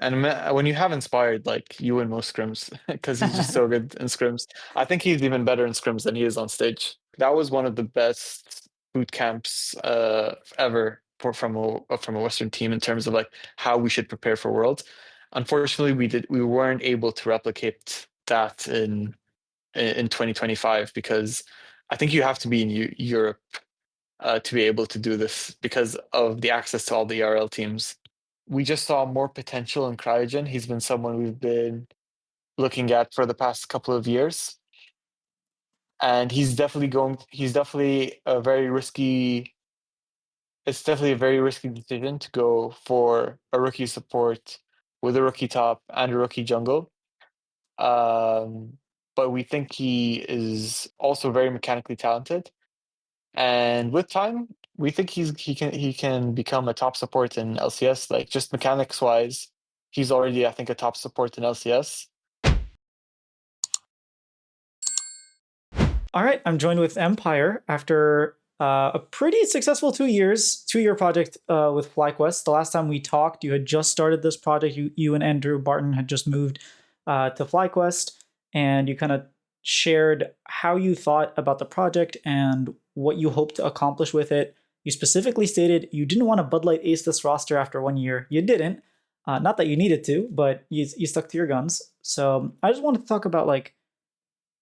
And when you have inspired, like you win most scrims because he's just so good in scrims. I think he's even better in scrims than he is on stage. That was one of the best boot camps ever from a Western team in terms of like how we should prepare for Worlds. Unfortunately, we weren't able to replicate that in 2025 because I think you have to be in Europe to be able to do this because of the access to all the ERL teams. We just saw more potential in Cryogen. He's been someone we've been looking at for the past couple of years, and he's definitely a very risky. It's definitely a very risky decision to go for a rookie support with a rookie top and a rookie jungle. Um, but we think he is also very mechanically talented. And with time, we think he can become a top support in LCS. Like just mechanics wise, he's already I think a top support in LCS. All right, I'm joined with Empyre after a pretty successful 2 years, 2 year project with FlyQuest. The last time we talked, you had just started this project. You and Andrew Barton had just moved to FlyQuest, and you kind of shared how you thought about the project and what you hope to accomplish with it. You specifically stated you didn't want to Bud Light ace this roster after 1 year. You didn't. Not that you needed to, but you stuck to your guns. So I just wanted to talk about like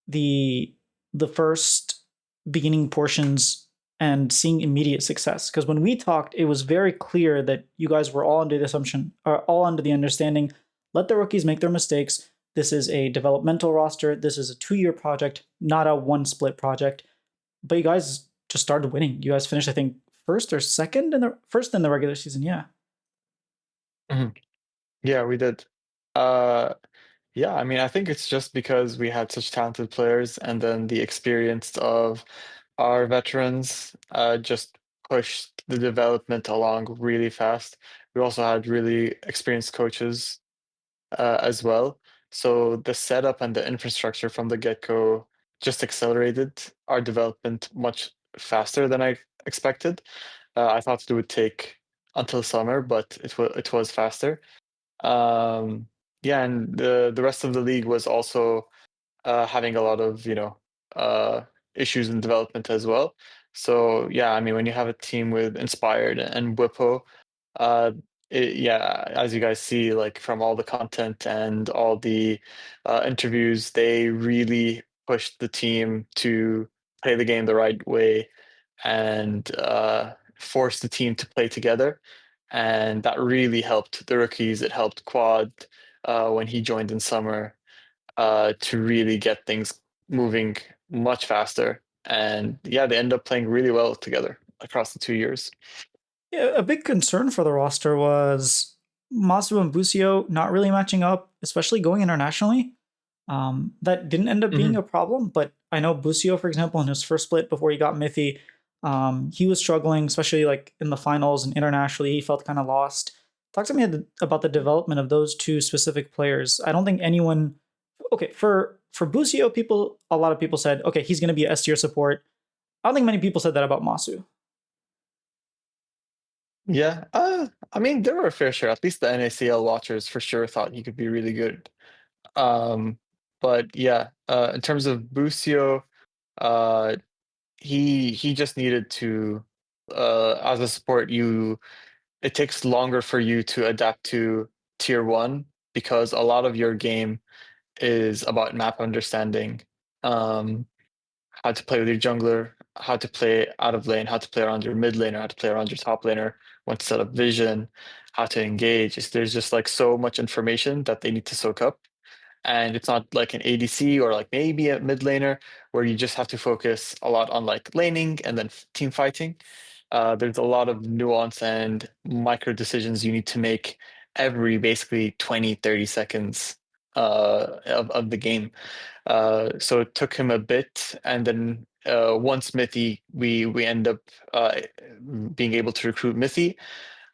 the the first beginning portions and seeing immediate success. Because when we talked, it was very clear that you guys were all under the assumption, or all under the understanding, let the rookies make their mistakes. This is a developmental roster. This is a 2 year project, not a one split project. But you guys just started winning. You guys finished, I think, first or second in the first in the regular season. Yeah. Mhm. Yeah, we did. Uh, yeah, I mean, I think it's just because we had such talented players, and then the experience of our veterans just pushed the development along really fast. We also had really experienced coaches as well. So the setup and the infrastructure from the get-go just accelerated our development much faster than I expected. I thought it would take until summer, but it was faster. Um, yeah, and the rest of the league was also having a lot of uh, issues in development as well. So yeah, I mean, when you have a team with Inspired and Whippo, uh, yeah, as you guys see, like from all the content and all the interviews, they really pushed the team to play the game the right way and force the team to play together. And that really helped the rookies. It helped Quad when he joined in summer to really get things moving much faster. And yeah, they end up playing really well together across the 2 years. Yeah, a big concern for the roster was Masu and Busio not really matching up, especially going internationally. That didn't end up being Mhm. a problem, but I know Busio, for example, in his first split before he got Mithy, he was struggling, especially like in the finals and internationally. He felt kind of lost. Talk to me about the development of those two specific players. I don't think anyone. Okay, for Busio, a lot of people said, okay, he's going to be a S tier support. I don't think many people said that about Masu. Yeah, I mean, there were a fair share. At least the NACL watchers for sure thought he could be really good. Um, but yeah, in terms of Busio, uh, he just needed to, as a support, it takes longer for you to adapt to tier one because a lot of your game is about map understanding. Um, how to play with your jungler, how to play out of lane, how to play around your mid laner, how to play around your top laner, when to set up vision, how to engage. There's just like so much information that they need to soak up. And it's not like an ADC or like maybe a mid laner where you just have to focus a lot on like laning and then team fighting. There's a lot of nuance and micro decisions you need to make every basically 20, 30 seconds of the game. So it took him a bit, and then once Mithy, we end up being able to recruit Mithy.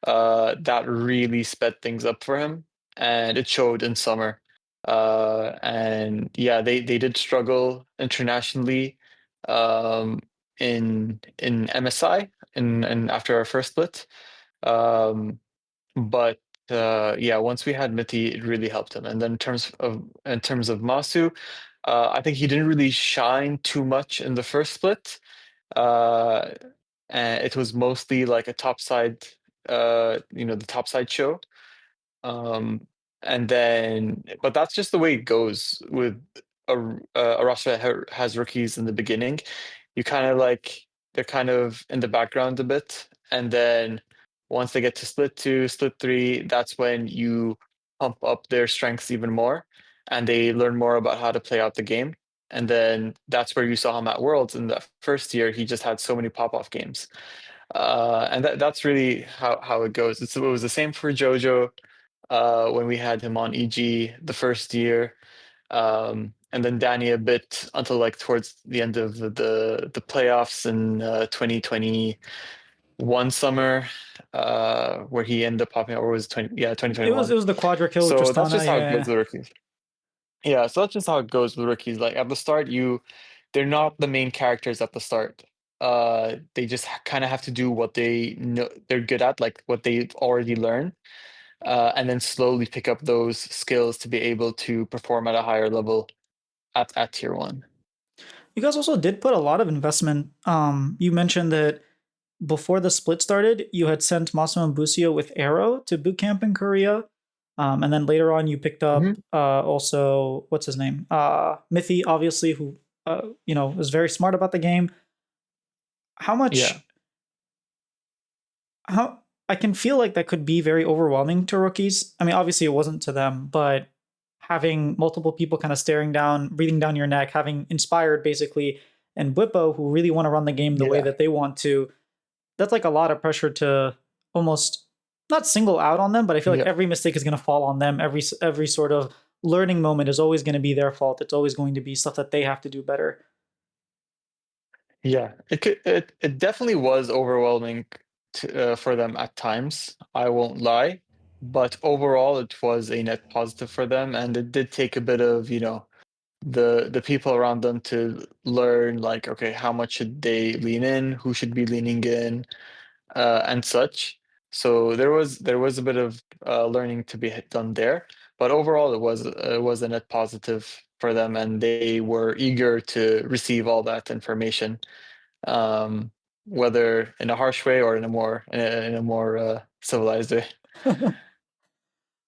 That really sped things up for him, and it showed in summer. And yeah, they did struggle internationally um, in MSI and after our first split. Um, but yeah, once we had Mithi, it really helped him. And then in terms of Masu, I think he didn't really shine too much in the first split. Uh, and it was mostly like a topside, the topside show. Um, and then, but that's just the way it goes with a roster that has rookies in the beginning. You kind of like they're kind of in the background a bit, and then once they get to split two, split three, that's when you pump up their strengths even more, and they learn more about how to play out the game. And then that's where you saw him at Worlds in the first year. He just had so many pop-off games. And that's really how it goes. It was the same for Jojo when we had him on EG the first year, and then Danny a bit until like towards the end of the playoffs in 2021 summer, where he ended up popping out. Or was it 2021? It was the Quadra kill with So that's Tristana. just how it Yeah, goes with rookies. Yeah, so that's just how it goes with rookies. Like at the start, they're not the main characters at the start. They just kind of have to do what they know they're good at, like what they've already learned, and then slowly pick up those skills to be able to perform at a higher level at tier one. you guys also did put a lot of investment. You mentioned that before the split started, you had sent Massimo and Busio with Arrow to boot camp in Korea. And then later on, you picked Hmm. up also, what's his name? Mithi, obviously, who, was very smart about the game. How Yeah, much, how, I can feel like that could be very overwhelming to rookies. I mean, obviously, it wasn't to them, but having multiple people kind of staring down, breathing down your neck, having inspired basically, and Bwipo, who really want to run the game the way yeah, that they want to, that's like a lot of pressure to almost not single out on them, but I feel like yeah, every mistake is going to fall on them. Every sort of learning moment is always going to be their fault. It's always going to be stuff that they have to do better. yeah. It definitely was overwhelming for them at times. I won't lie, but overall, it was a net positive for them, and it did take a bit of the people around them to learn like, okay, how much should they lean in, who should be leaning in, and such. So there was a bit of learning to be done there, but overall it was a net positive for them, and they were eager to receive all that information, um, whether in a harsh way or in a more civilized way.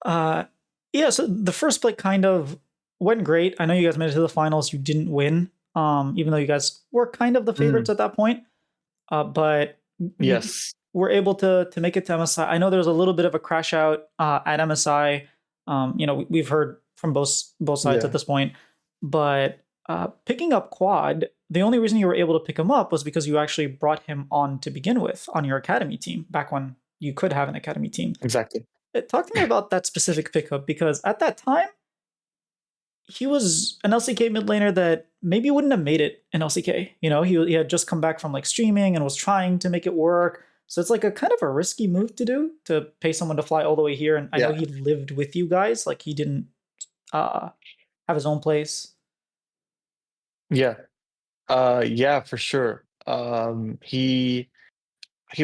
uh, yeah, so the first split kind of went great. I know you guys made it to the finals. You didn't win, even though you guys were kind of the favorites Mhm. at that point. But you Yes. were able to make it to MSI. I know there was a little bit of a crash out at MSI. We've heard from both sides at Yeah. this point, but picking up Quad, the only reason you were able to pick him up was because you actually brought him on to begin with on your academy team back when you could have an academy team. Exactly. Talk to me about that specific pickup because at that time he was an LCK mid laner that maybe wouldn't have made it in LCK. He had just come back from like streaming and was trying to make it work. So it's like a kind of a risky move to do to pay someone to fly all the way here. And I know Yeah. he lived with you guys, like he didn't uh, have his own place. Yeah. Yeah, for sure. He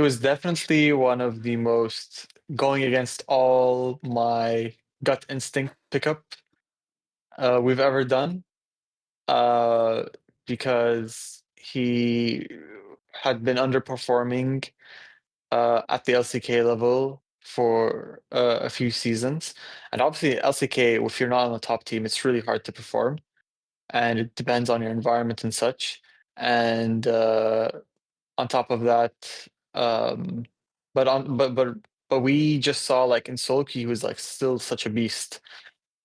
was definitely one of the most going against all my gut instinct pickup we've ever done. Uh, because he had been underperforming at the LCK level for a few seasons, and obviously LCK, if you're not on the top team, it's really hard to perform, and it depends on your environment and such. And on top of that, um, but on but we just saw like in Solki, he was like still such a beast.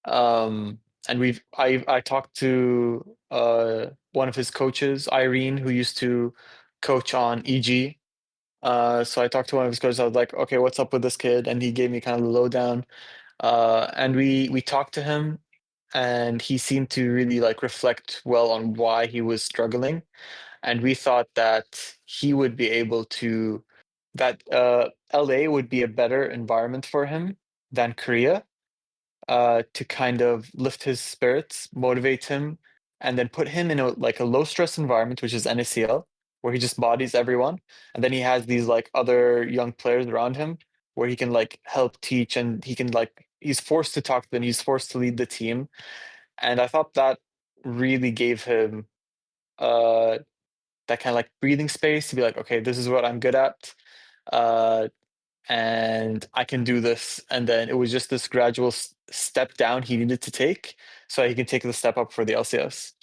Um, and I talked to one of his coaches, Irene, who used to coach on EG. So I talked to one of his coaches. I was like, okay, what's up with this kid? And he gave me kind of the lowdown. And we talked to him, and he seemed to really like reflect well on why he was struggling. And we thought that he would be able to that LA would be a better environment for him than Korea, to kind of lift his spirits, motivate him, and then put him in a low stress environment, which is NACL, where he just bodies everyone, and then he has these like other young players around him where he can like help teach and he can like he's forced to talk to them, he's forced to lead the team. And I thought that really gave him uh that kind of like breathing space to be like, okay, this is what I'm good at. Uh and I can do this. And then it was just this gradual step down he needed to take so he can take the step up for the LCS.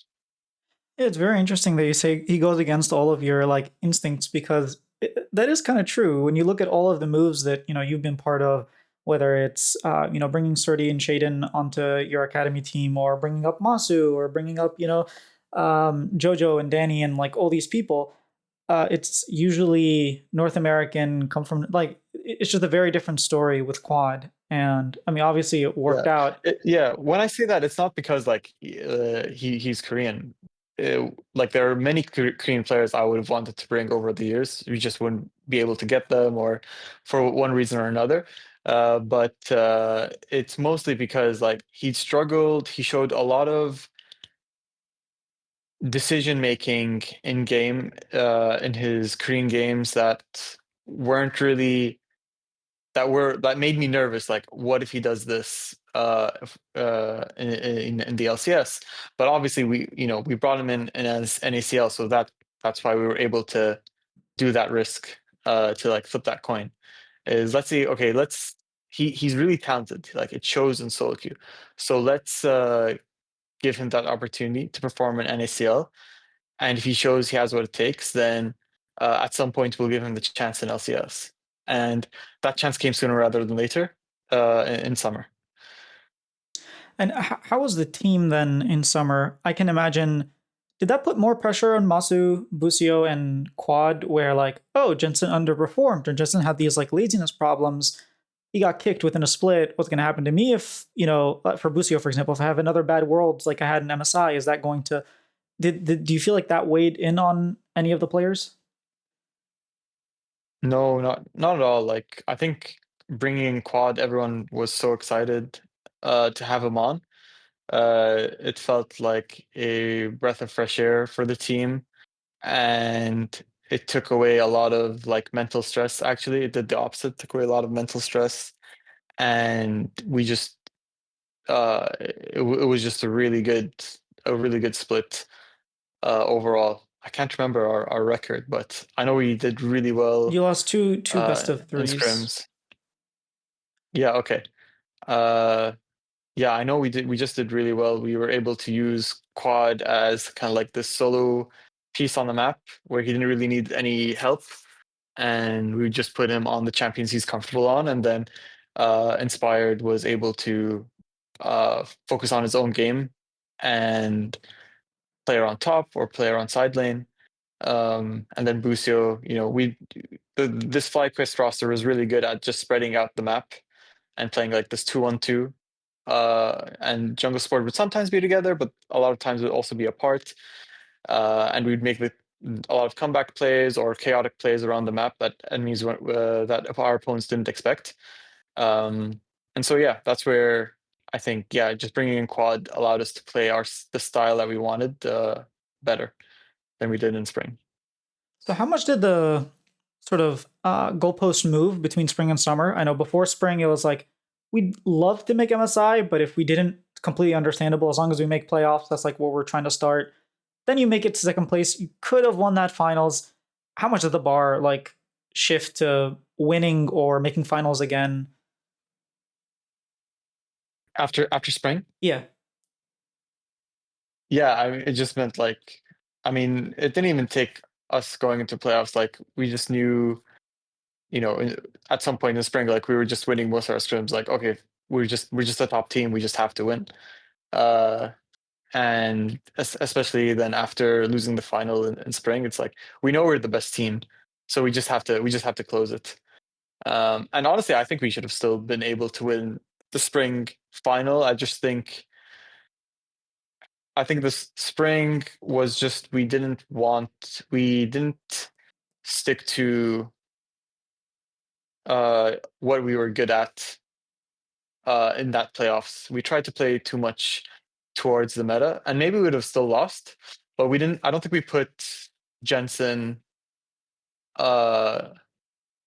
Yeah, it's very interesting that you say he goes against all of your like instincts because that is kind of true. When you look at all of the moves that you've been part of, whether it's bringing Surdy and Shaden onto your academy team, or bringing up Masu, or bringing up Jojo and Danny and like all these people, it's usually North American, come from like it's just a very different story with Quad. And I mean, obviously, it Yeah, worked out. yeah. When I say that, it's not because like he's Korean. Like there are many Korean players I would have wanted to bring over the years. We just wouldn't be able to get them, or for one reason or another. But it's mostly because like he struggled. He showed a lot of decision making in game in his Korean games that weren't really that made me nervous. Like, what if he does this in the LCS? But obviously, we brought him in as NACL, so that's why we were able to do that risk to like flip that coin. Is let's see, okay, he's really talented. Like it shows in solo queue, so let's give him that opportunity to perform in NACL. And if he shows he has what it takes, then at some point we'll give him the chance in LCS. And that chance came sooner rather than later in summer. And how was the team then in summer? I can imagine. Did that put more pressure on Masu, Busio, and Quad, where like, oh, Jensen underperformed, or Jensen had these like laziness problems? He got kicked within a split. What's going to happen to me if for Busio, for example, if I have another bad Worlds like I had in MSI? Is that going to do you feel like that weighed in on any of the players? No, not at all. Like I think bringing in Quad, everyone was so excited to have him on. It felt like a breath of fresh air for the team, and it took away a lot of like mental stress. Actually, it did the opposite, took away a lot of mental stress, and we just it was just a really good split overall. I can't remember our record, but I know we did really well You lost two best of in threes. scrims. Yeah, okay. Uh, yeah, I know we just did really well. We were able to use Quad as kind of like this solo piece on the map where he didn't really need any help, and we just put him on the champions he's comfortable on, and then Inspired was able to focus on his own game and player on top or player on side lane. And then Busio, this FlyQuest roster was really good at just spreading out the map and playing like this 2-1-2. And Jungle Sport would sometimes be together, but a lot of times would also be apart. And we'd make a lot of comeback plays or chaotic plays around the map that enemies that our opponents didn't expect. Um, and so yeah, that's where I think just bringing in Quad allowed us to play the style that we wanted better than we did in spring. So how much did the sort of goalpost move between spring and summer? I know before spring it was like we'd love to make MSI, but if we didn't, completely understandable. As long as we make playoffs, that's like where we're trying to start. Then you make it to second place. You could have won that finals. How much did the bar like shift to winning or making finals again? After spring, Yeah. yeah, it just meant like, I mean, it didn't even take us going into playoffs. Like we just knew, at some point in spring, like we were just winning most of our scrims. Like, okay, we're just a top team. We just have to win. Uh, and especially then after losing the final in spring, it's like we know we're the best team, so we just have to close it. And honestly, I think we should have still been able to win the spring final. I think this spring was just we didn't stick to what we were good at in that playoffs. We tried to play too much towards the meta, and maybe we would have still lost, but we didn't. I don't think we put Jensen uh,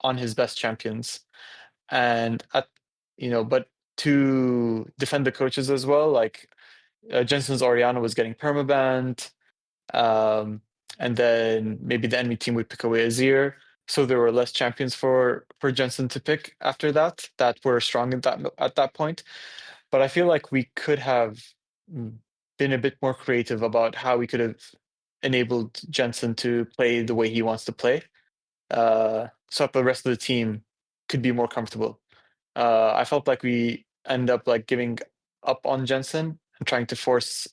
on his best champions. and at but to defend the coaches as well, like Jensen's Oriana was getting permabanned, um, and then maybe the enemy team would pick away Azir. So there were less champions for Jensen to pick after that were strong at that point. But I feel like we could have mm, been a bit more creative about how we could have enabled Jensen to play the way he wants to play, so that the rest of the team could be more comfortable. I felt like we end up like giving up on Jensen and trying to force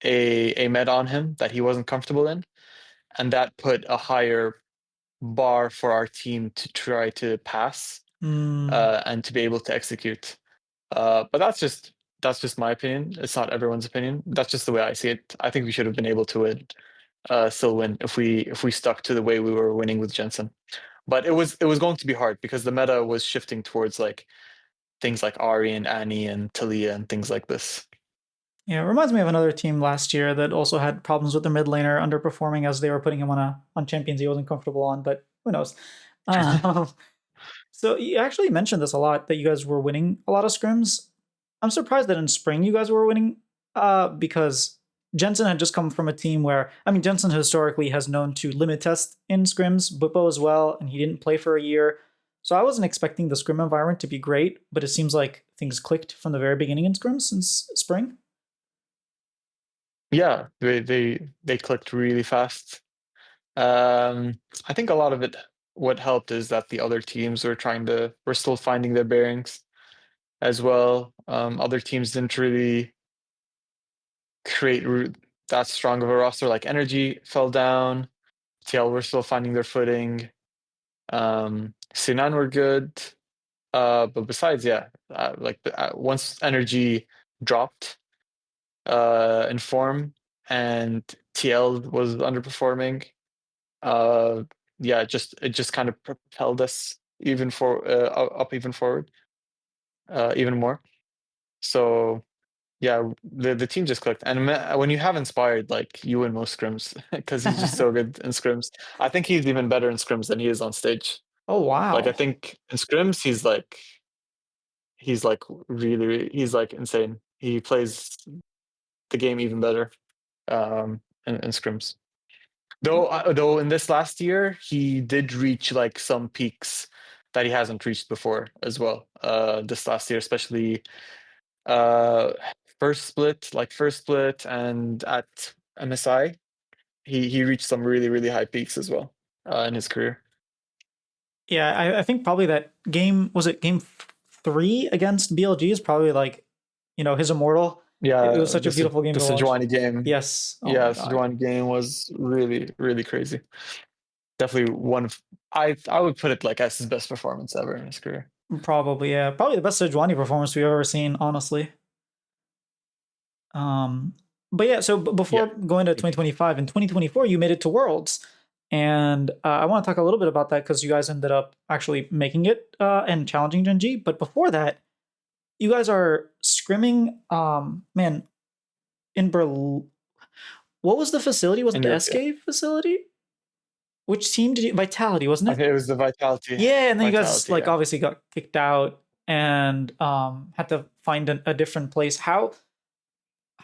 a med on him that he wasn't comfortable in, and that put a higher bar for our team to try to pass Mm, and to be able to execute. But that's just my opinion. It's not everyone's opinion. That's just the way I see it. I think we should have been able to still win if we stuck to the way we were winning with Jensen. But it was going to be hard because the meta was shifting towards like things like Ari and Annie and Talia and things like this. yeah, it reminds me of another team last year that also had problems with the mid laner underperforming as they were putting him on champions he wasn't comfortable on. But who knows? Um, so you actually mentioned this a lot that you guys were winning a lot of scrims. I'm surprised that in spring you guys were winning because Jensen had just come from a team where, I mean, Jensen historically has known to limit test in scrims, Buppo as well, and he didn't play for a year. So I wasn't expecting the scrim environment to be great, but it seems like things clicked from the very beginning in scrims since spring. Yeah, they clicked really fast. Um, I think a lot of it, what helped is that the other teams were still finding their bearings as well. Other teams didn't really create that strong of a roster. Like Energy fell down. TL were still finding their footing. Sinan were good. But besides, yeah, once Energy dropped in form and TL was underperforming, uh, yeah, it just kind of propelled us up even forward, even more. So yeah, the team just clicked. And when you have Inspired, like you win most scrims because he's just so good in scrims. I think he's even better in scrims than he is on stage. Oh Like I wow. think in scrims he's like really he's like insane. He plays the game even better in scrims. Though in this last year he did reach like some peaks that he hasn't reached before as well. This last year, especially uh first split and at MSI, he reached some really really high peaks as well in his career. Yeah, I think probably that game was it game 3 against BLG is probably like, his immortal. It was Yeah, such a beautiful game the to watch. Sejuani game. Yes. Oh my Yeah, god. Sejuani game was really really crazy. Definitely one of I would put it like as his best performance ever in his career. Probably, yeah. Probably the best Sejuani performance we've ever seen, honestly. Um, but yeah, so Yeah, before going to 2025 and 2024, you made it to Worlds. And I want to talk a little bit about that because you guys ended up actually making it and challenging Gen G. But before that, you guys are scrimming, man, in Berlin. What was the facility? Was it in the Europe. Yeah, SK facility? Which team did you? Vitality, wasn't I it? think it was the Vitality. Yeah, and then you guys Vitality. like Yeah. obviously got kicked out and had to find a different place. How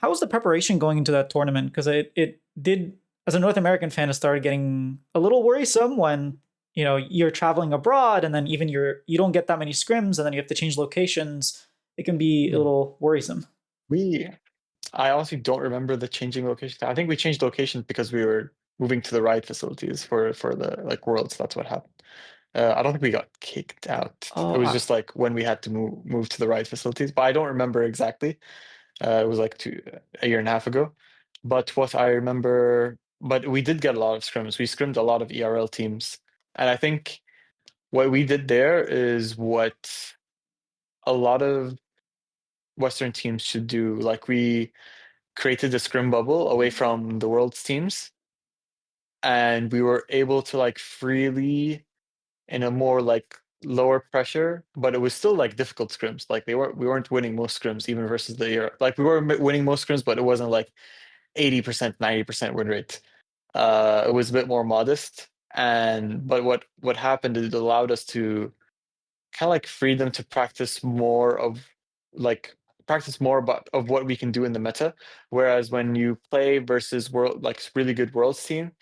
was the preparation going into that tournament? Because it did, as a North American fan, it started getting a little worrisome when you're traveling abroad and then even you don't get that many scrims and then you have to change locations. It can be a Hmm. little worrisome. We I honestly don't remember the changing location. I think we changed locations because we were moving to the right facilities for the like worlds. That's what happened. I don't think we got kicked out. It Oh, was just like when we had to move to the right facilities, but I don't remember exactly. It was like a year and a half ago. But what I remember, but we did get a lot of scrims. We scrimmed a lot of ERL teams, and I think what we did there is what a lot of Western teams should do. Like we created a scrim bubble away from the world's teams, and we were able to like freely in a more like lower pressure, but it was still like difficult scrims. Like we weren't winning most scrims even versus the year. Like we were winning most scrims, but it wasn't like 80%, 90% win rate. It was a bit more modest. And but what happened is it allowed us to kind of like freedom to practice more of like practice more about of what we can do in the meta. Whereas when you play versus world like really good worlds team,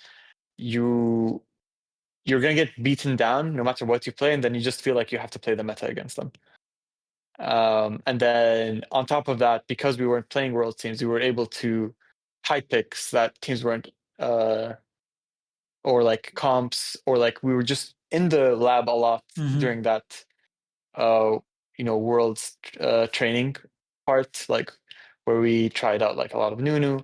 you you're gonna get beaten down no matter what you play, and then you just feel like you have to play the meta against them. And then on top of that, because we weren't playing world teams, we were able to hide picks that teams weren't, uh, or like comps, or like we were just in the lab a lot Hmm. during that uh, world's training part, like where we tried out like a lot of Nunu,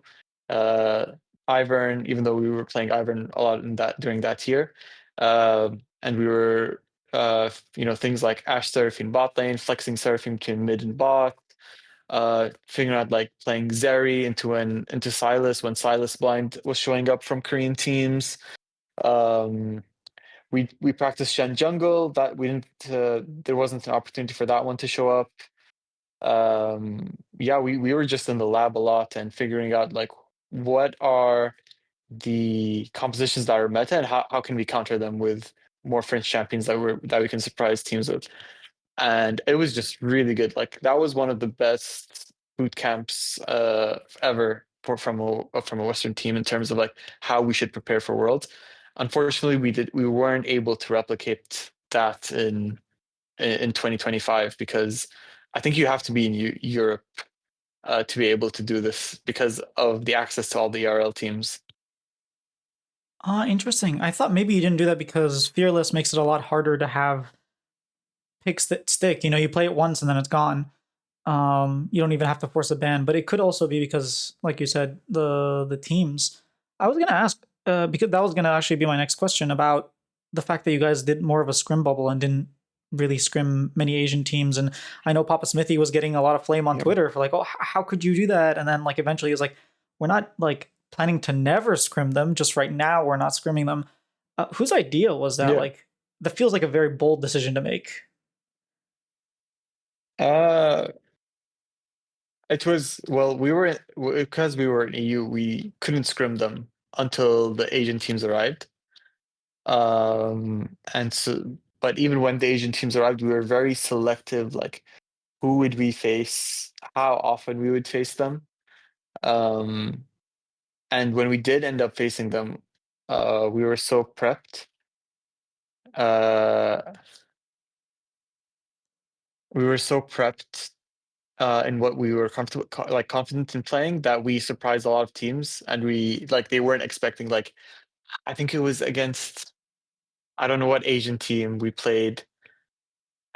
uh, Ivern, even though we were playing Ivern a lot in that during that year, and we were things like Ashe Seraphine bot lane, flexing Seraphine between mid and bot, figuring out like playing Zeri into Silas when Silas blind was showing up from Korean teams. Um, we practiced Shen Jungle. That we didn't. There wasn't an opportunity for that one to show up. Yeah, we were just in the lab a lot and figuring out like what are the compositions that are meta and how can we counter them with more French champions that we can surprise teams with. And it was just really good. Like that was one of the best boot camps ever from a Western team in terms of like how we should prepare for Worlds. Unfortunately, we weren't able to replicate that in 2025 because I think you have to be in Europe to be able to do this because of the access to all the ERL teams. Interesting. I thought maybe you didn't do that because Fearless makes it a lot harder to have picks that stick. You know, you play it once and then it's gone. You don't even have to force a ban, but it could also be because, like you said, the teams. I was gonna ask because that was gonna actually be my next question about the fact that you guys did more of a scrim bubble and didn't really scrim many Asian teams. And I know Papa Smithy was getting a lot of flame on Yeah. Twitter for like, oh, how could you do that? And then like eventually he was like, we're not like planning to never scrim them. Just right now we're not scrimming them. Whose idea was that? Yeah. Like that feels like a very bold decision to make. Uh, it was, well, because we were in EU, we couldn't scrim them until the Asian teams arrived. And so, but even when the Asian teams arrived, we were very selective, like who would we face, how often we would face them. Um, and when we did end up facing them, we were so prepped. Uh, we were so prepped in what we were comfortable, like confident in playing, that we surprised a lot of teams, and we like they weren't expecting. Like I think it was against I don't know what Asian team we played,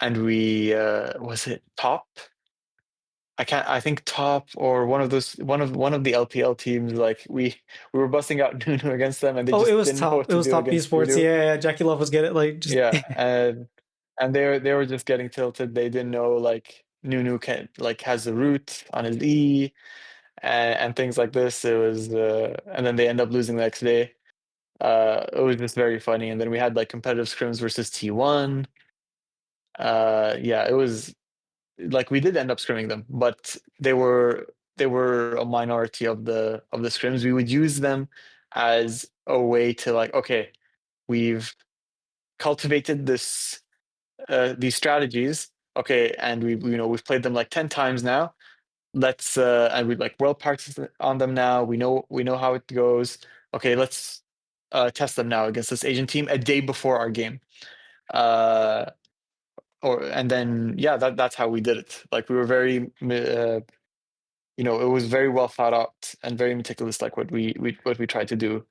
and we was it top? I can't. I think top or one of the LPL teams. Like we were busting out Nunu against them, and they Oh, it just was didn't know top. what It to was do top against esports. Nunu. Yeah, yeah. Jackie Love was getting like just Yeah, and they were just getting tilted. They didn't know like Nunu can like has a root on his E and things like this. It was and then they end up losing the next day. It was just very funny. And then we had like competitive scrims versus T1. Yeah, it was like we did end up scrimming them, but they were a minority of the scrims. We would use them as a way to like, okay, we've cultivated these strategies, okay, and we've played them like 10 times now. Let's and we like well practice on them now. We know how it goes. Okay, let's test them now against this Asian team a day before our game. Uh, or and then yeah, that's how we did it. Like we were very it was very well thought out and very meticulous, like what we tried to do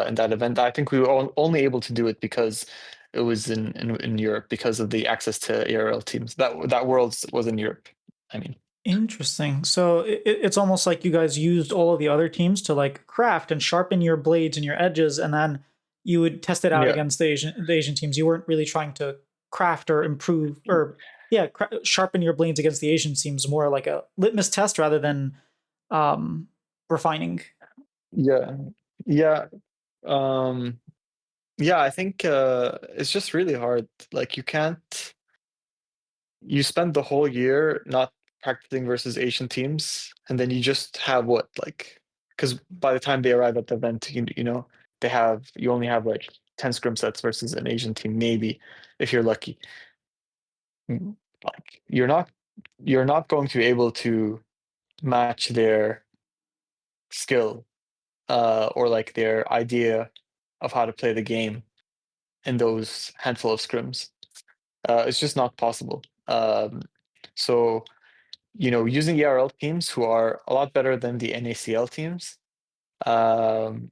in that event. I think we were only able to do it because it was in Europe because of the access to ARL teams. That Worlds was in Europe. I mean, interesting. So it's almost like you guys used all of the other teams to like craft and sharpen your blades and your edges, and then you would test it out yeah, against the Asian teams. You weren't really trying to craft or improve or yeah, sharpen your blades against the Asian teams. More like a litmus test rather than um, refining. yeah, yeah, um, yeah. I think it's just really hard. Like you spend the whole year not practicing versus Asian teams, and then you just have what like because by the time they arrive at the event, you only have like 10 scrim sets versus an Asian team, maybe if you're lucky. like you're not going to be able to match their skill or like their idea of how to play the game in those handful of scrims. It's just not possible. So using ERL teams who are a lot better than the NACL teams, um,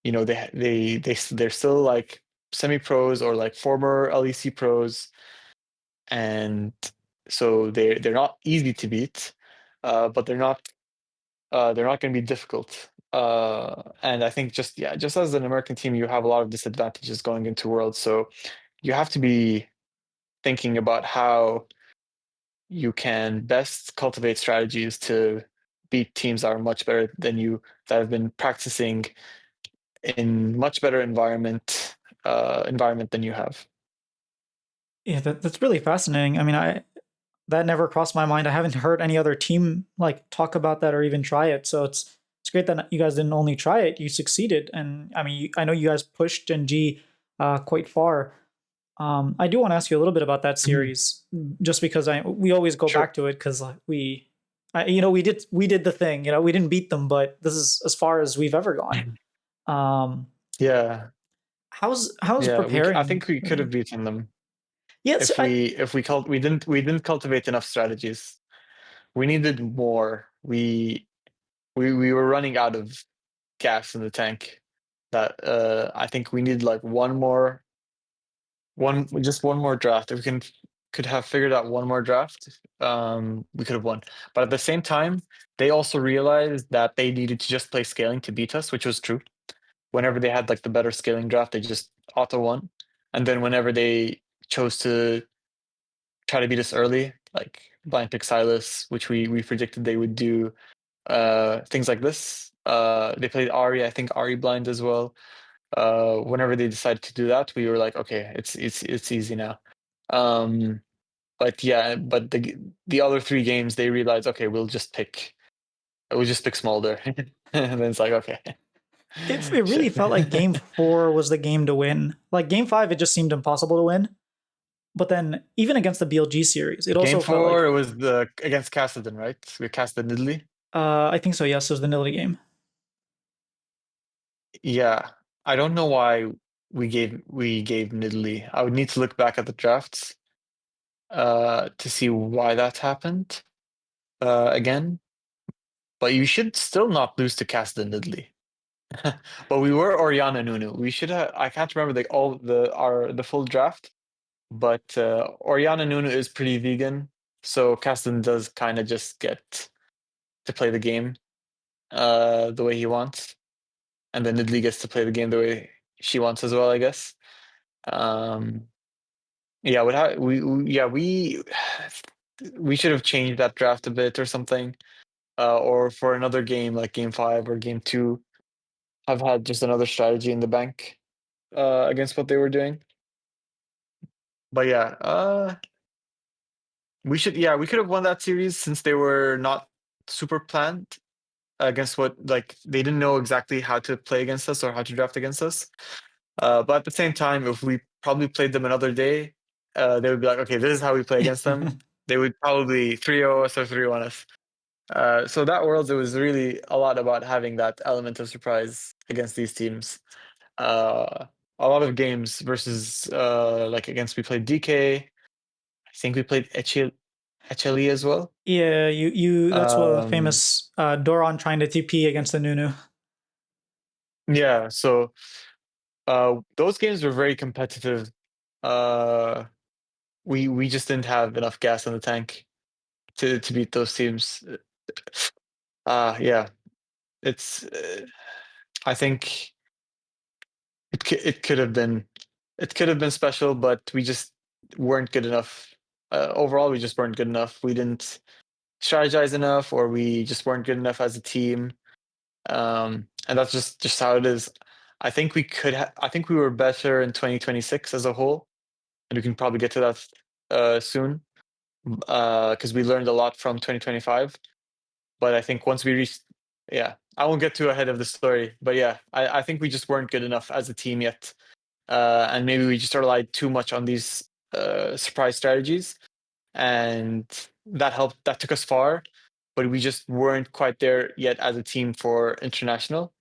they're still like semi pros or like former LEC pros, and so they're not easy to beat, but they're not going to be difficult. And I think just as an American team, you have a lot of disadvantages going into Worlds, so you have to be thinking about how you can best cultivate strategies to beat teams that are much better than you, that have been practicing in much better environment than you have. Yeah, that's really fascinating. I mean, I that never crossed my mind. I haven't heard any other team like talk about that or even try it. So it's great that you guys didn't only try it, you succeeded. And I mean, I know you guys pushed Gen G quite far. I do want to ask you a little bit about that Mhm. series, just because we always go Sure. back to it because we did the thing. We didn't beat them, but this is as far as we've ever gone. Um, Yeah, how's yeah. I preparing? think we could have beaten them Yes, if we didn't cultivate enough strategies. We needed more. We were running out of gas in the tank. That I think we need like one more draft. If we could have figured out one more draft, we could have won. But at the same time, they also realized that they needed to just play scaling to beat us, which was true. Whenever they had like the better scaling draft, they just auto won. And then whenever they chose to try to beat us early, like blind pick Silas, which we predicted they would do, things like this. They played Ari, I think Ari blind as well. Whenever they decided to do that, we were like, okay, it's easy now. Um, but yeah, but the other three games they realized, okay, we'll just pick Smolder, and then it's like, okay, it sure. really felt like game four was the game to win. Like game five, it just seemed impossible to win. But then even against the BLG series, it Game also felt four, like it was the against Cassidy, right? We cast the Nidalee. I think so. Yes, it was the Nilly game. Yeah, I don't know why we gave Nidalee. I would need to look back at the drafts to see why that happened again. But you should still not lose to Cassidy Nidalee. But we were Oriana Nunu. We should have. I can't remember the full draft, but Oriana Nunu is pretty vegan, so Cassidy does kind of just get to play the game the way he wants, and then Nidalee gets to play the game the way she wants as well, I guess. Um, yeah, we should have changed that draft a bit or something, or for another game like game five or game two, have had just another strategy in the bank against what they were doing. But yeah, we could have won that series since they were not super planned against what, like, they didn't know exactly how to play against us or how to draft against us. But at the same time, if we probably played them another day, they would be like, okay, this is how we play against them. They would probably 3-0 us or 3-1 us. So that Worlds, it was really a lot about having that element of surprise against these teams. Uh, a lot of games versus like against, we played DK. I think we played Echeli as well. Yeah, you that's what Um, famous Doron trying to TP against the Nunu. yeah, so those games were very competitive. Uh, we just didn't have enough gas in the tank to beat those teams. Yeah, it's. I think it could have been special, but we just weren't good enough. Overall, we just weren't good enough. We didn't strategize enough, or we just weren't good enough as a team. And that's just how it is. I think I think we were better in 2026 as a whole, and we can probably get to that soon. Because we learned a lot from 2025. But I think once we reach, yeah, I won't get too ahead of the story. But yeah, I think we just weren't good enough as a team yet, and maybe we just relied too much on these surprise strategies, and that helped. That took us far, but we just weren't quite there yet as a team for international.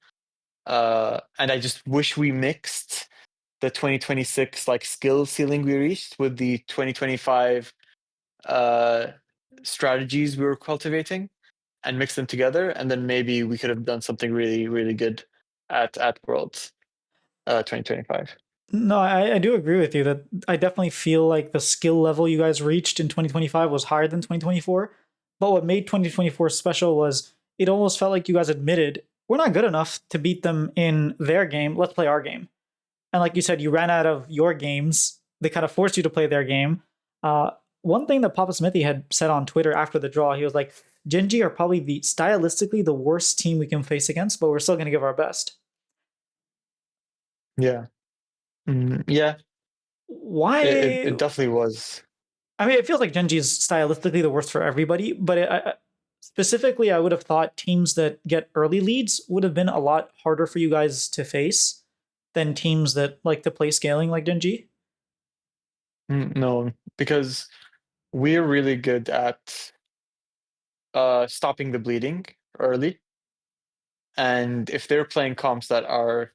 And I just wish we mixed the 2026 like skill ceiling we reached with the 2025 uh, strategies we were cultivating and mix them together, and then maybe we could have done something really, really good at Worlds 2025. No, I do agree with you that I definitely feel like the skill level you guys reached in 2025 was higher than 2024. But what made 2024 special was it almost felt like you guys admitted we're not good enough to beat them in their game. Let's play our game. And like you said, you ran out of your games. They kind of forced you to play their game. Uh, One thing that Papa Smithy had said on Twitter after the draw, he was like, Genji are probably the stylistically the worst team we can face against, but we're still going to give our best. Yeah. Yeah, Why? it definitely was. I mean, it feels like Genji is stylistically the worst for everybody, but specifically, I would have thought teams that get early leads would have been a lot harder for you guys to face than teams that like to play scaling like Genji. No, because we're really good at stopping the bleeding early, and if they're playing comps that are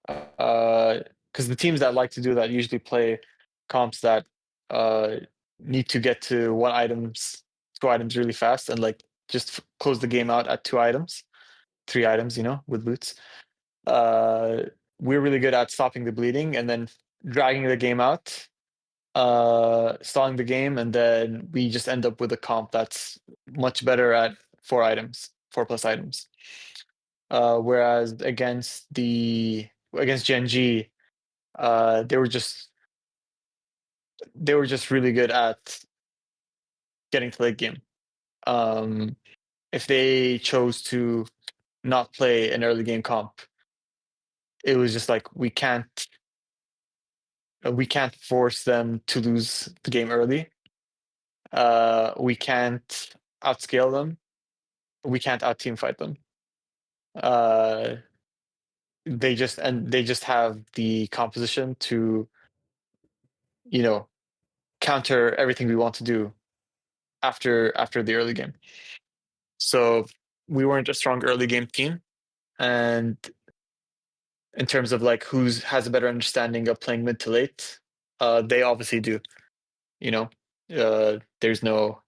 because the teams that like to do that usually play comps that uh need to get to 2 items really fast, and like just close the game out at 2 items, 3 items, with boots. uh we're really good at stopping the bleeding and then dragging the game out, stalling the game, and then we just end up with a comp that's much better at 4 items, 4+ items. Whereas against Gen G, they were just really good at getting to late game. Um, if they chose to not play an early game comp, it was just like we can't force them to lose the game early. We can't outscale them. We can't out team fight them. Uh, they just have the composition to you know counter everything we want to do after the early game. So we weren't a strong early game team, and in terms of like who's has a better understanding of playing mid to late, they obviously do. You know, there's no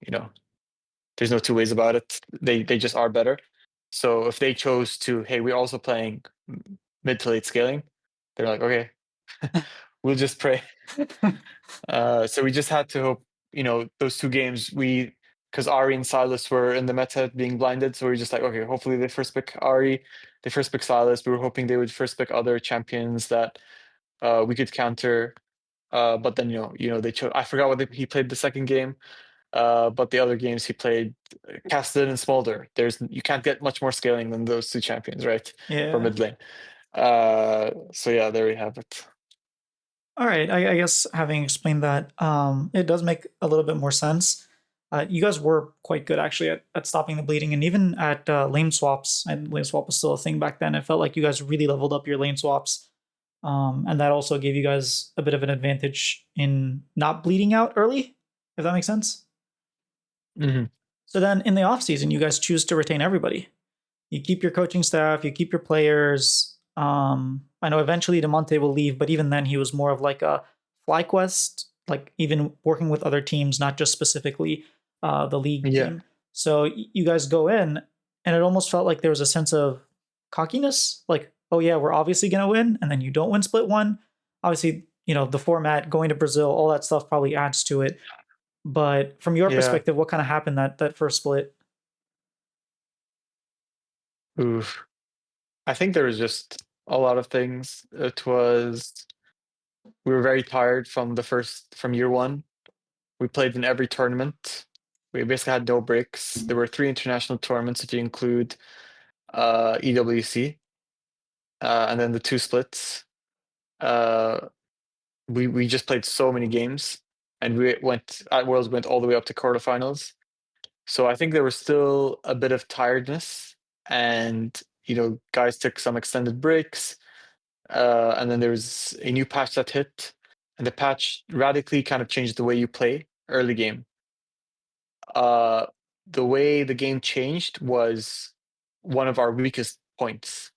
two ways about it. They just are better. So if they chose to, hey, we're also playing mid to late scaling, they're like, okay, we'll just pray. So we just had to hope, those 2 games because Ari and Silas were in the meta being blinded. So we are just like, okay, hopefully they first pick Ari, they first pick Silas. We were hoping they would first pick other champions that we could counter. But then they chose. I forgot what he played the second game. But the other games he played, Casted and Smolder. You can't get much more scaling than those 2 champions, right? For Yeah. mid lane. So yeah, there we have it. All right. I guess having explained that, it does make a little bit more sense. You guys were quite good actually at stopping the bleeding, and even at lane swaps. And lane swap was still a thing back then. It felt like you guys really leveled up your lane swaps, and that also gave you guys a bit of an advantage in not bleeding out early. If that makes sense. Hmm. So then in the off season, you guys choose to retain everybody. You keep your coaching staff, you keep your players. I know eventually Demonte will leave, but even then he was more of like a FlyQuest, like even working with other teams, not just specifically the league Yeah, team. So you guys go in, and it almost felt like there was a sense of cockiness, like, oh yeah, we're obviously gonna win, and then you don't win split one. Obviously, the format, going to Brazil, all that stuff probably adds to it. But from your yeah. perspective, what kind of happened that first split? Oof. I think there was just a lot of things. We were very tired from year one. We played in every tournament. We basically had no breaks. There were 3 international tournaments if you include EWC, and then the 2 splits. Uh, we just played so many games, and we went at Worlds went all the way up to quarterfinals. So I think there was still a bit of tiredness, and guys took some extended breaks. And then there was a new patch that hit, and the patch radically kind of changed the way you play early game. Uh, the way the game changed was one of our weakest points.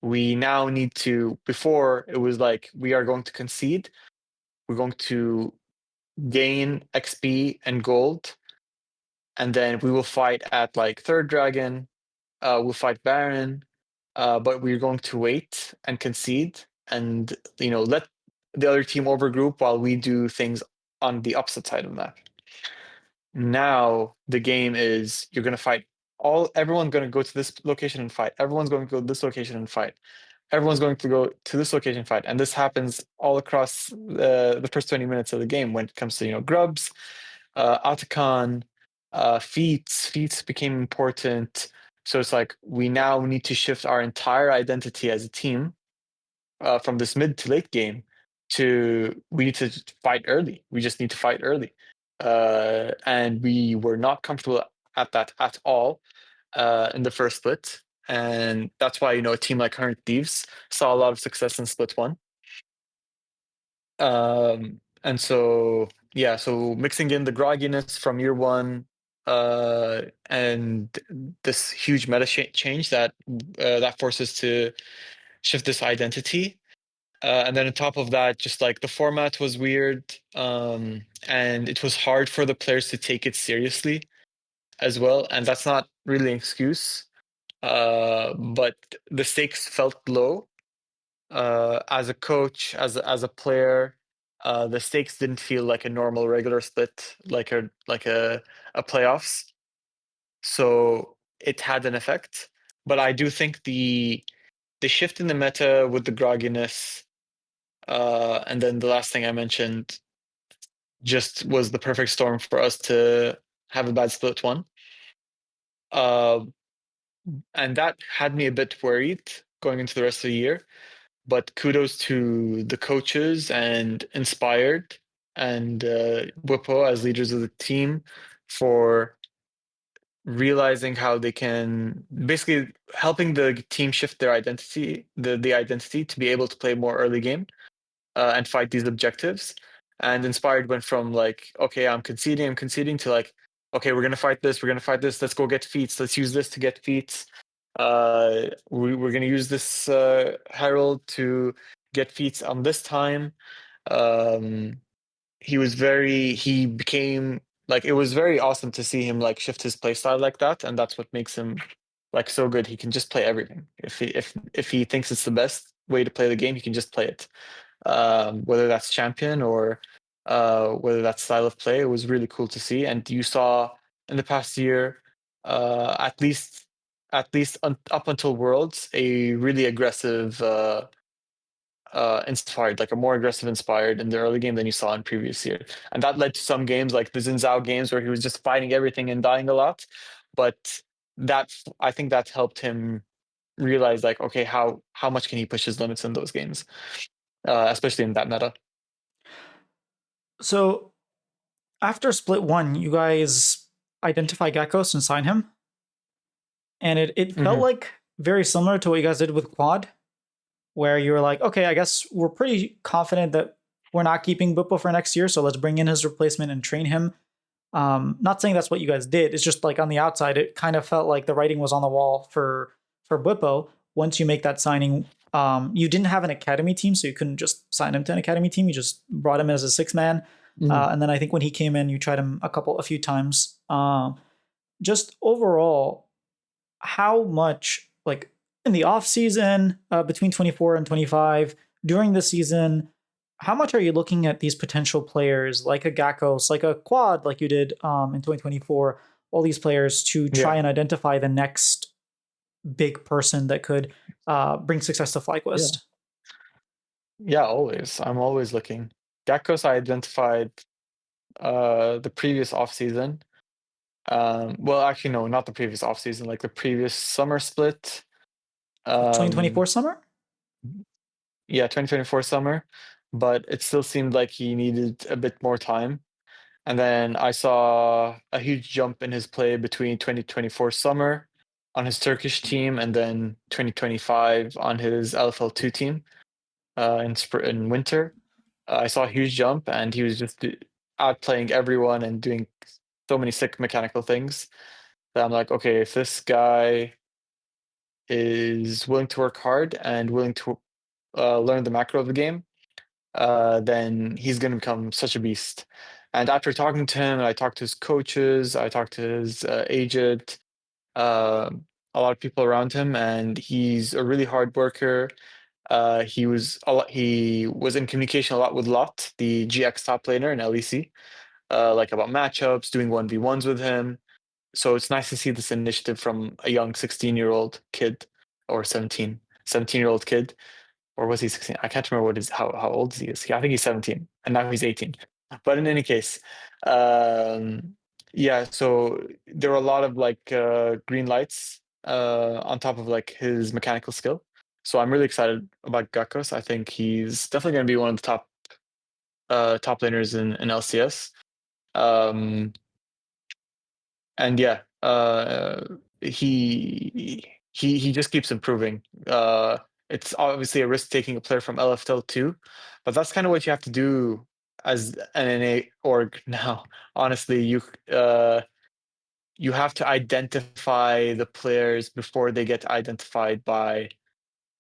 We now need to, before it was like, we are going to concede, we're going to gain XP and gold, and then we will fight at like third dragon, we'll fight Baron, but we're going to wait and concede and, let the other team overgroup while we do things on the opposite side of the map. Now the game is you're gonna fight everyone's gonna go to this location and fight. Everyone's going to go to this location and fight. Everyone's going to go to this location and fight. And this happens all across the first 20 minutes of the game when it comes to, grubs, Atacon, feats. Feats became important. So it's like we now need to shift our entire identity as a team from this mid to late game to we need to fight early. We just need to fight early. And we were not comfortable at that at all in the first split. And that's why, a team like Current Thieves saw a lot of success in split one. And so, yeah, so mixing in the grogginess from year one and this huge meta change that forces to shift this identity. And then on top of that, just like the format was weird, and it was hard for the players to take it seriously as well. And that's not really an excuse, but the stakes felt low. As a coach, as a player, the stakes didn't feel like a normal regular split, like a playoffs. So it had an effect. But I do think the shift in the meta with the grogginess, and then the last thing I mentioned just was the perfect storm for us to have a bad split one. Uh, and that had me a bit worried going into the rest of the year. But kudos to the coaches and Inspired and Whippo as leaders of the team for realizing how they can basically helping the team shift their identity, the identity to be able to play more early game and fight these objectives. And Inspired went from like, okay, I'm conceding to like, okay, we're gonna fight this, we're gonna fight this. Let's go get feats. Let's use this to get feats. We're gonna use this Herald to get feats on this time. Um, he became like it was very awesome to see him like shift his playstyle like that, and that's what makes him like so good. He can just play everything. If he thinks it's the best way to play the game, he can just play it, whether that's champion or whether that's style of play. It was really cool to see. And you saw in the past year, at least up until Worlds, a really aggressive Inspired, like a more aggressive Inspired in the early game than you saw in previous year. And that led to some games like the Zinzao games where he was just fighting everything and dying a lot. But I think that helped him realize like, okay, how much can he push his limits in those games, especially in that meta. So after split one, you guys identify Geckos and sign him, and it felt Hmm. like very similar to what you guys did with Quad, where you were like, okay, I guess we're pretty confident that we're not keeping Bippo for next year, so let's bring in his replacement and train him. Not saying that's what you guys did. It's just like on the outside, it kind of felt like the writing was on the wall for Bippo. Once you make that signing, you didn't have an academy team, so you couldn't just sign him to an academy team. You just brought him as a six man, Hmm. and then I think when he came in, you tried him a few times. Just overall, how much like in the off season between 24 and 25 during the season, how much are you looking at these potential players like a Gakkos, like a Quad, like you did in 2024, all these players to try Yeah, and identify the next big person that could bring success to yeah, FlyQuest? yeah. Always, I'm always looking. Geckos I identified the previous off season. Well, actually, no, not the previous off season, like the previous summer split. Like 2024 Um, summer? yeah, 2024 summer, but it still seemed like he needed a bit more time. And then I saw a huge jump in his play between 2024 summer on his Turkish team and then 2025 on his LFL2 team in winter. I saw a huge jump, and he was just outplaying everyone and doing so many sick mechanical things that I'm like, okay, if this guy is willing to work hard and willing to learn the macro of the game, then he's going to become such a beast. And after talking to him, I talked to his coaches, I talked to his agent, uh, a lot of people around him, and he's a really hard worker. He was in communication a lot with Lot, the GX top laner in LEC, like about matchups, doing 1v1s with him. So it's nice to see this initiative from a young 16-year-old kid or 17-year-old kid, or was he 16? I can't remember how old he is. I think he's 17 and now he's 18. But in any case, um, yeah, so there were a lot of like green lights on top of like his mechanical skill. So I'm really excited about Gakos. I think he's definitely going to be one of the top laners in LCS. Um, and yeah, he just keeps improving. It's obviously a risk taking a player from LFL too, but that's kind of what you have to do as an NA org now. Honestly, you have to identify the players before they get identified by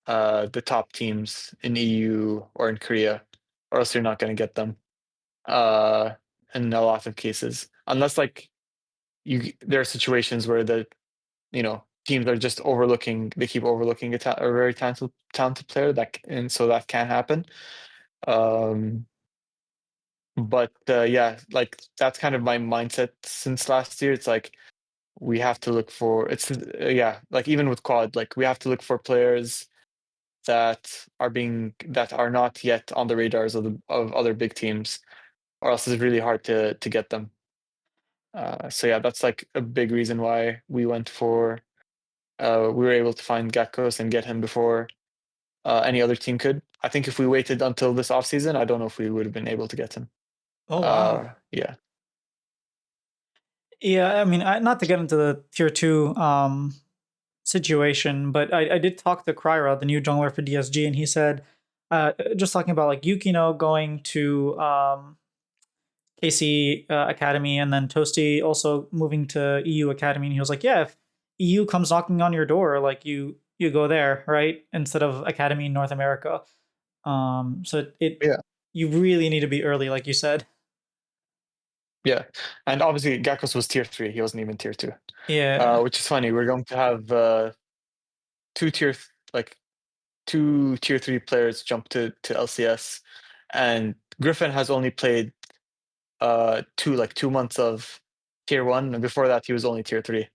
the top teams in EU or in Korea, or else you're not going to get them. Uh, in a lot of cases, unless like there are situations where teams are just overlooking, they keep overlooking a very talented player, and so that can happen. um but yeah, like that's kind of my mindset since last year. It's like we have to look for it's yeah, like even with quad, like we have to look for players that are not yet on the radars of other big teams, or else it's really hard to get them. So yeah, that's like a big reason why we were able to find Gakkos and get him before any other team could. I think if we waited until this offseason, I don't know if we would have been able to get him. Oh wow. Yeah. Yeah, I mean, not to get into the tier two situation, but I did talk to Kryra, the new jungler for DSG, and he said, just talking about like Yukino going to KC Academy and then Toasty also moving to EU Academy, and he was like, yeah, if EU comes knocking on your door, like you go there, right, instead of Academy in North America. So Yeah. you really need to be early, like you said. Yeah. And obviously Gakkos was tier 3. He wasn't even tier 2. Yeah. Which is funny. We're going to have two tier th- like two tier 3 players jump to LCS, and Griffin has only played 2 months of tier 1, and before that he was only tier 3.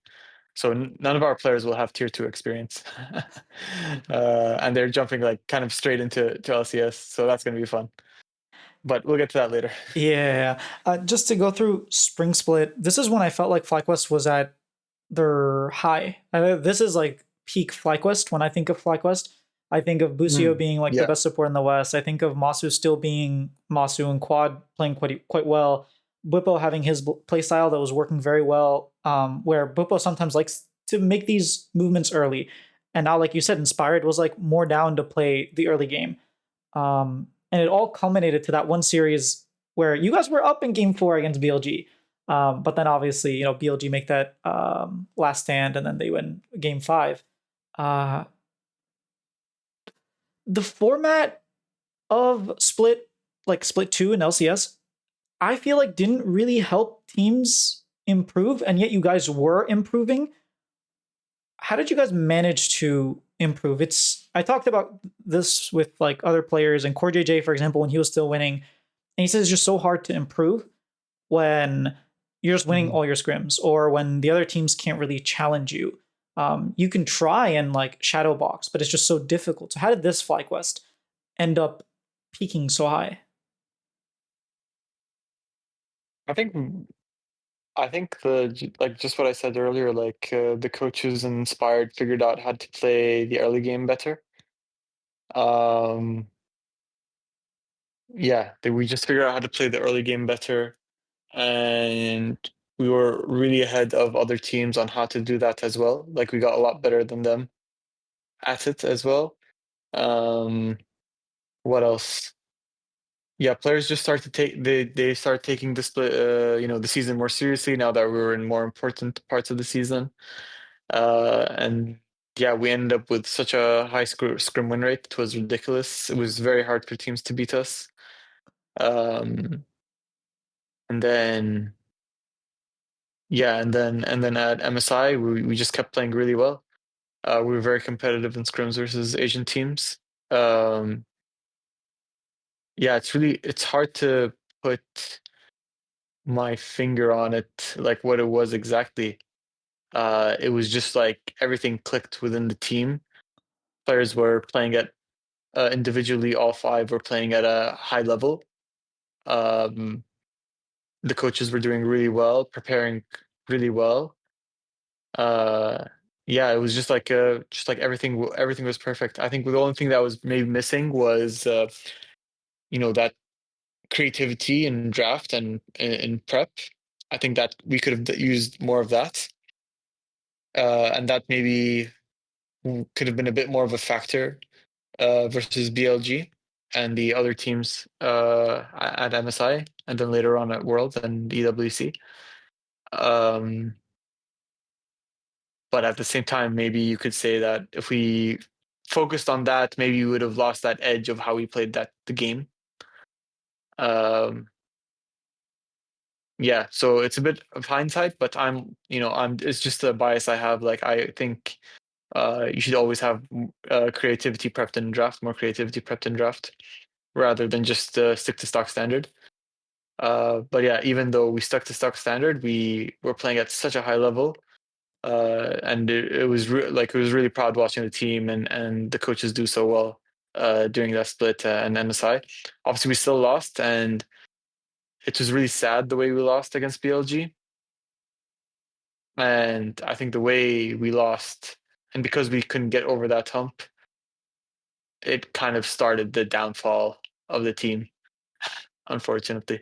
So none of our players will have tier 2 experience. And they're jumping like kind of straight into LCS, so that's going to be fun. But we'll get to that later. Yeah. Just to go through Spring Split, this is when I felt like FlyQuest was at their high. This is like peak FlyQuest. When I think of FlyQuest, I think of Busio being like the Yeah. best support in the West. I think of Masu still being Masu and Quad playing quite well. Bwipo having his play style that was working very well, where Bwipo sometimes likes to make these movements early. And now, like you said, Inspired was like more down to play the early game. And it all culminated to that one series where you guys were up in game 4 against BLG. But then obviously, BLG make that last stand and then they win game 5. Uh, the format of Split, like Split 2 and LCS, I feel like didn't really help teams improve, and yet you guys were improving. How did you guys manage to improve? I talked about this with like other players and Core JJ, for example, when he was still winning. And he says it's just so hard to improve when you're just winning Mhm. all your scrims or when the other teams can't really challenge you. You can try and like shadow box, but it's just so difficult. So how did this FlyQuest end up peaking so high? I think I think like just what I said earlier, like the coaches and Inspired figured out how to play the early game better. Um, yeah, we just figured out how to play the early game better, and we were really ahead of other teams on how to do that as well. Like we got a lot better than them at it as well. Um, what else? Yeah, players just start to take they start taking the split the season more seriously now that we were in more important parts of the season. And yeah, we ended up with such a high scrim win rate. It was ridiculous. It was very hard for teams to beat us. Um, and then yeah, and then at MSI we just kept playing really well. We were very competitive in scrims versus Asian teams. Um, yeah, it's hard to put my finger on it, like what it was exactly. It was just like everything clicked within the team. Players were playing at individually, all five were playing at a high level. Um, the coaches were doing really well, preparing really well. Uh, yeah, it was just like everything was perfect. I think the only thing that was maybe missing was that creativity in draft and in prep. I think that we could have used more of that, and that maybe could have been a bit more of a factor versus BLG and the other teams at MSI, and then later on at Worlds and EWC. Um, but at the same time, maybe you could say that if we focused on that, maybe we would have lost that edge of how we played the game. Um, yeah, so it's a bit of hindsight, but it's just a bias I have. Like I think you should always have creativity prepped in draft, more creativity prepped in draft, rather than just stick to stock standard. But yeah, even though we stuck to stock standard, we were playing at such a high level, and it was it was really proud watching the team and the coaches do so well during that split and MSI. Obviously, we still lost, and it was really sad the way we lost against BLG. And I think the way we lost, and because we couldn't get over that hump, it kind of started the downfall of the team, unfortunately.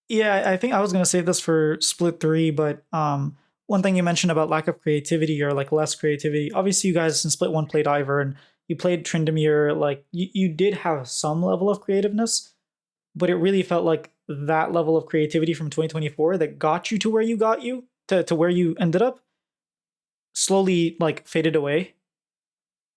Yeah, I think I was gonna save this for split three, but one thing you mentioned about lack of creativity or like less creativity. Obviously, you guys in split one played Ivor and you played Tryndamere. Like you did have some level of creativeness, but it really felt like that level of creativity from 2024 that got you to where you got you to where you ended up slowly like faded away.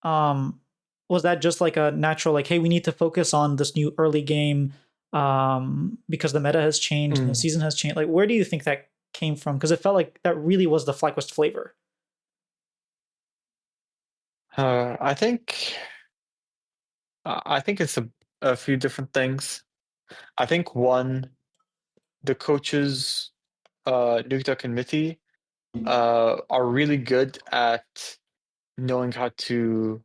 Um, was that just like a natural like, hey, we need to focus on this new early game because the meta has changed and the Mm. season has changed? Like, where do you think that came from? Because it felt like that really was the FlyQuest flavor. I think it's a few different things. I think one, the coaches, Nukta and Mitty, are really good at knowing how to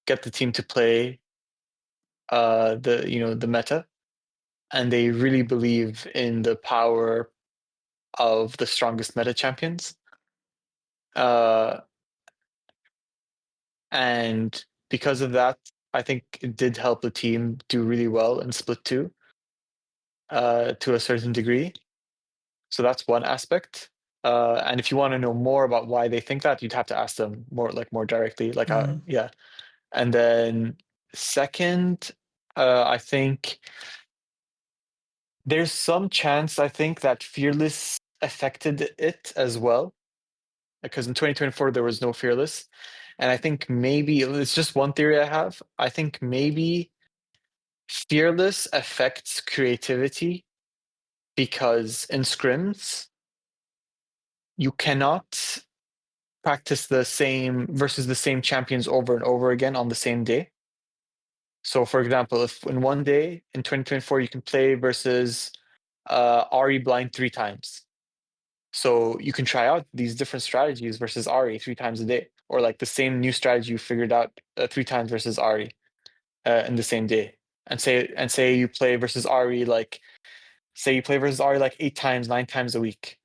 get the team to play the meta, and they really believe in the power of the strongest meta champions. Uh, and because of that, I think it did help the team do really well in Split 2 to a certain degree. So that's one aspect. And if you want to know more about why they think that, you'd have to ask them more directly. Mm. Yeah. And then second, I think there's some chance I think that Fearless affected it as well, because in 2024 there was no Fearless, and I think maybe it's just one theory I have. I think maybe Fearless affects creativity because in scrims you cannot practice the same versus the same champions over and over again on the same day. So, for example, if in one day in 2024 you can play versus Ari blind 3 times, so you can try out these different strategies versus Ari 3 times a day, or like the same new strategy you figured out 3 times versus Ari in the same day, and say you play versus Ari like say you play versus Ari like 8 times, 9 times a week.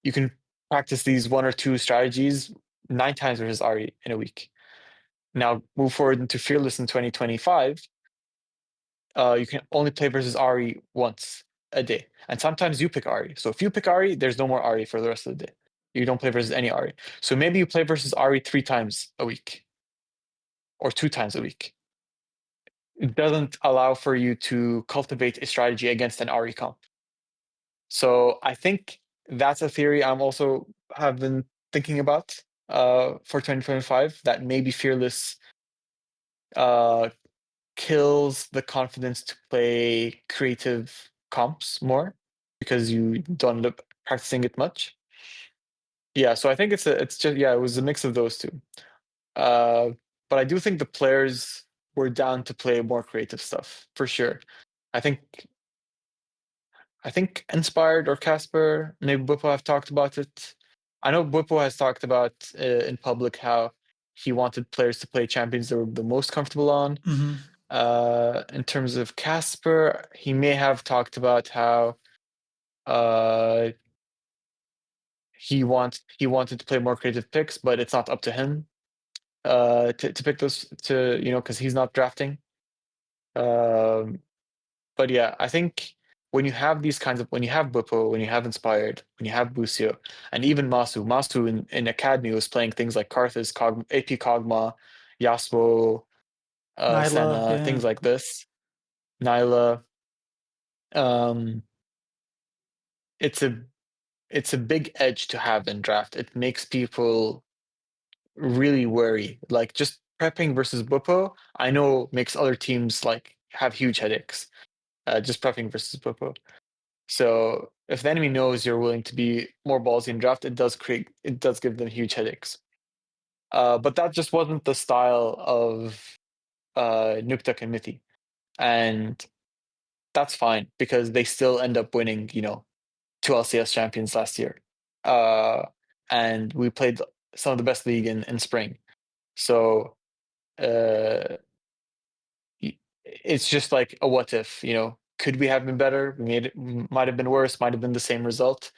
You can practice these one or two strategies 9 times versus Ari in a week. Now move forward into Fearless in 2025. You can only play versus Ari once a day, and sometimes you pick Ari. So if you pick Ari, there's no more Ari for the rest of the day. You don't play versus any Ari. So maybe you play versus Ari 3 times a week or 2 times a week. it doesn't allow for you to cultivate a strategy against an RE comp. So I think that's a theory I'm also have been thinking about for 2025, that maybe Fearless uh kills the confidence to play creative comps more because you don't end up practicing it much. Yeah, so I think it's just yeah, it was a mix of those two. Uh, but I do think the players were down to play more creative stuff for sure. I think I think Inspired or Casper, maybe Buppo have talked about it. I know Buppo has talked about in public how he wanted players to play champions they were the most comfortable on. Mm-hmm. In terms of Casper, he may have talked about how uh, he wanted to play more creative picks, but it's not up to him to pick those to because he's not drafting. Um, but yeah, I think when you have these kinds of when you have Buppo, when you have Inspired, when you have Busio, and even Masu in Academy was playing things like Karthus, AP Kog'Maw, Yasuo, Nyla, Senna, yeah. things like this, Nyla. Um, it's a it's a big edge to have in draft. It makes people really wary. Like just prepping versus Buppo, I know makes other teams like have huge headaches. Just prepping versus Buppo. So if the enemy knows you're willing to be more ballsy in draft, it does give them huge headaches. But that just wasn't the style of Nuktak and Mithi. And that's fine because they still end up winning, two LCS champions last year. Uh, and we played some of the best league in spring. So uh, it's just like a what if, could we have been better? We made it, might have been worse, might have been the same result.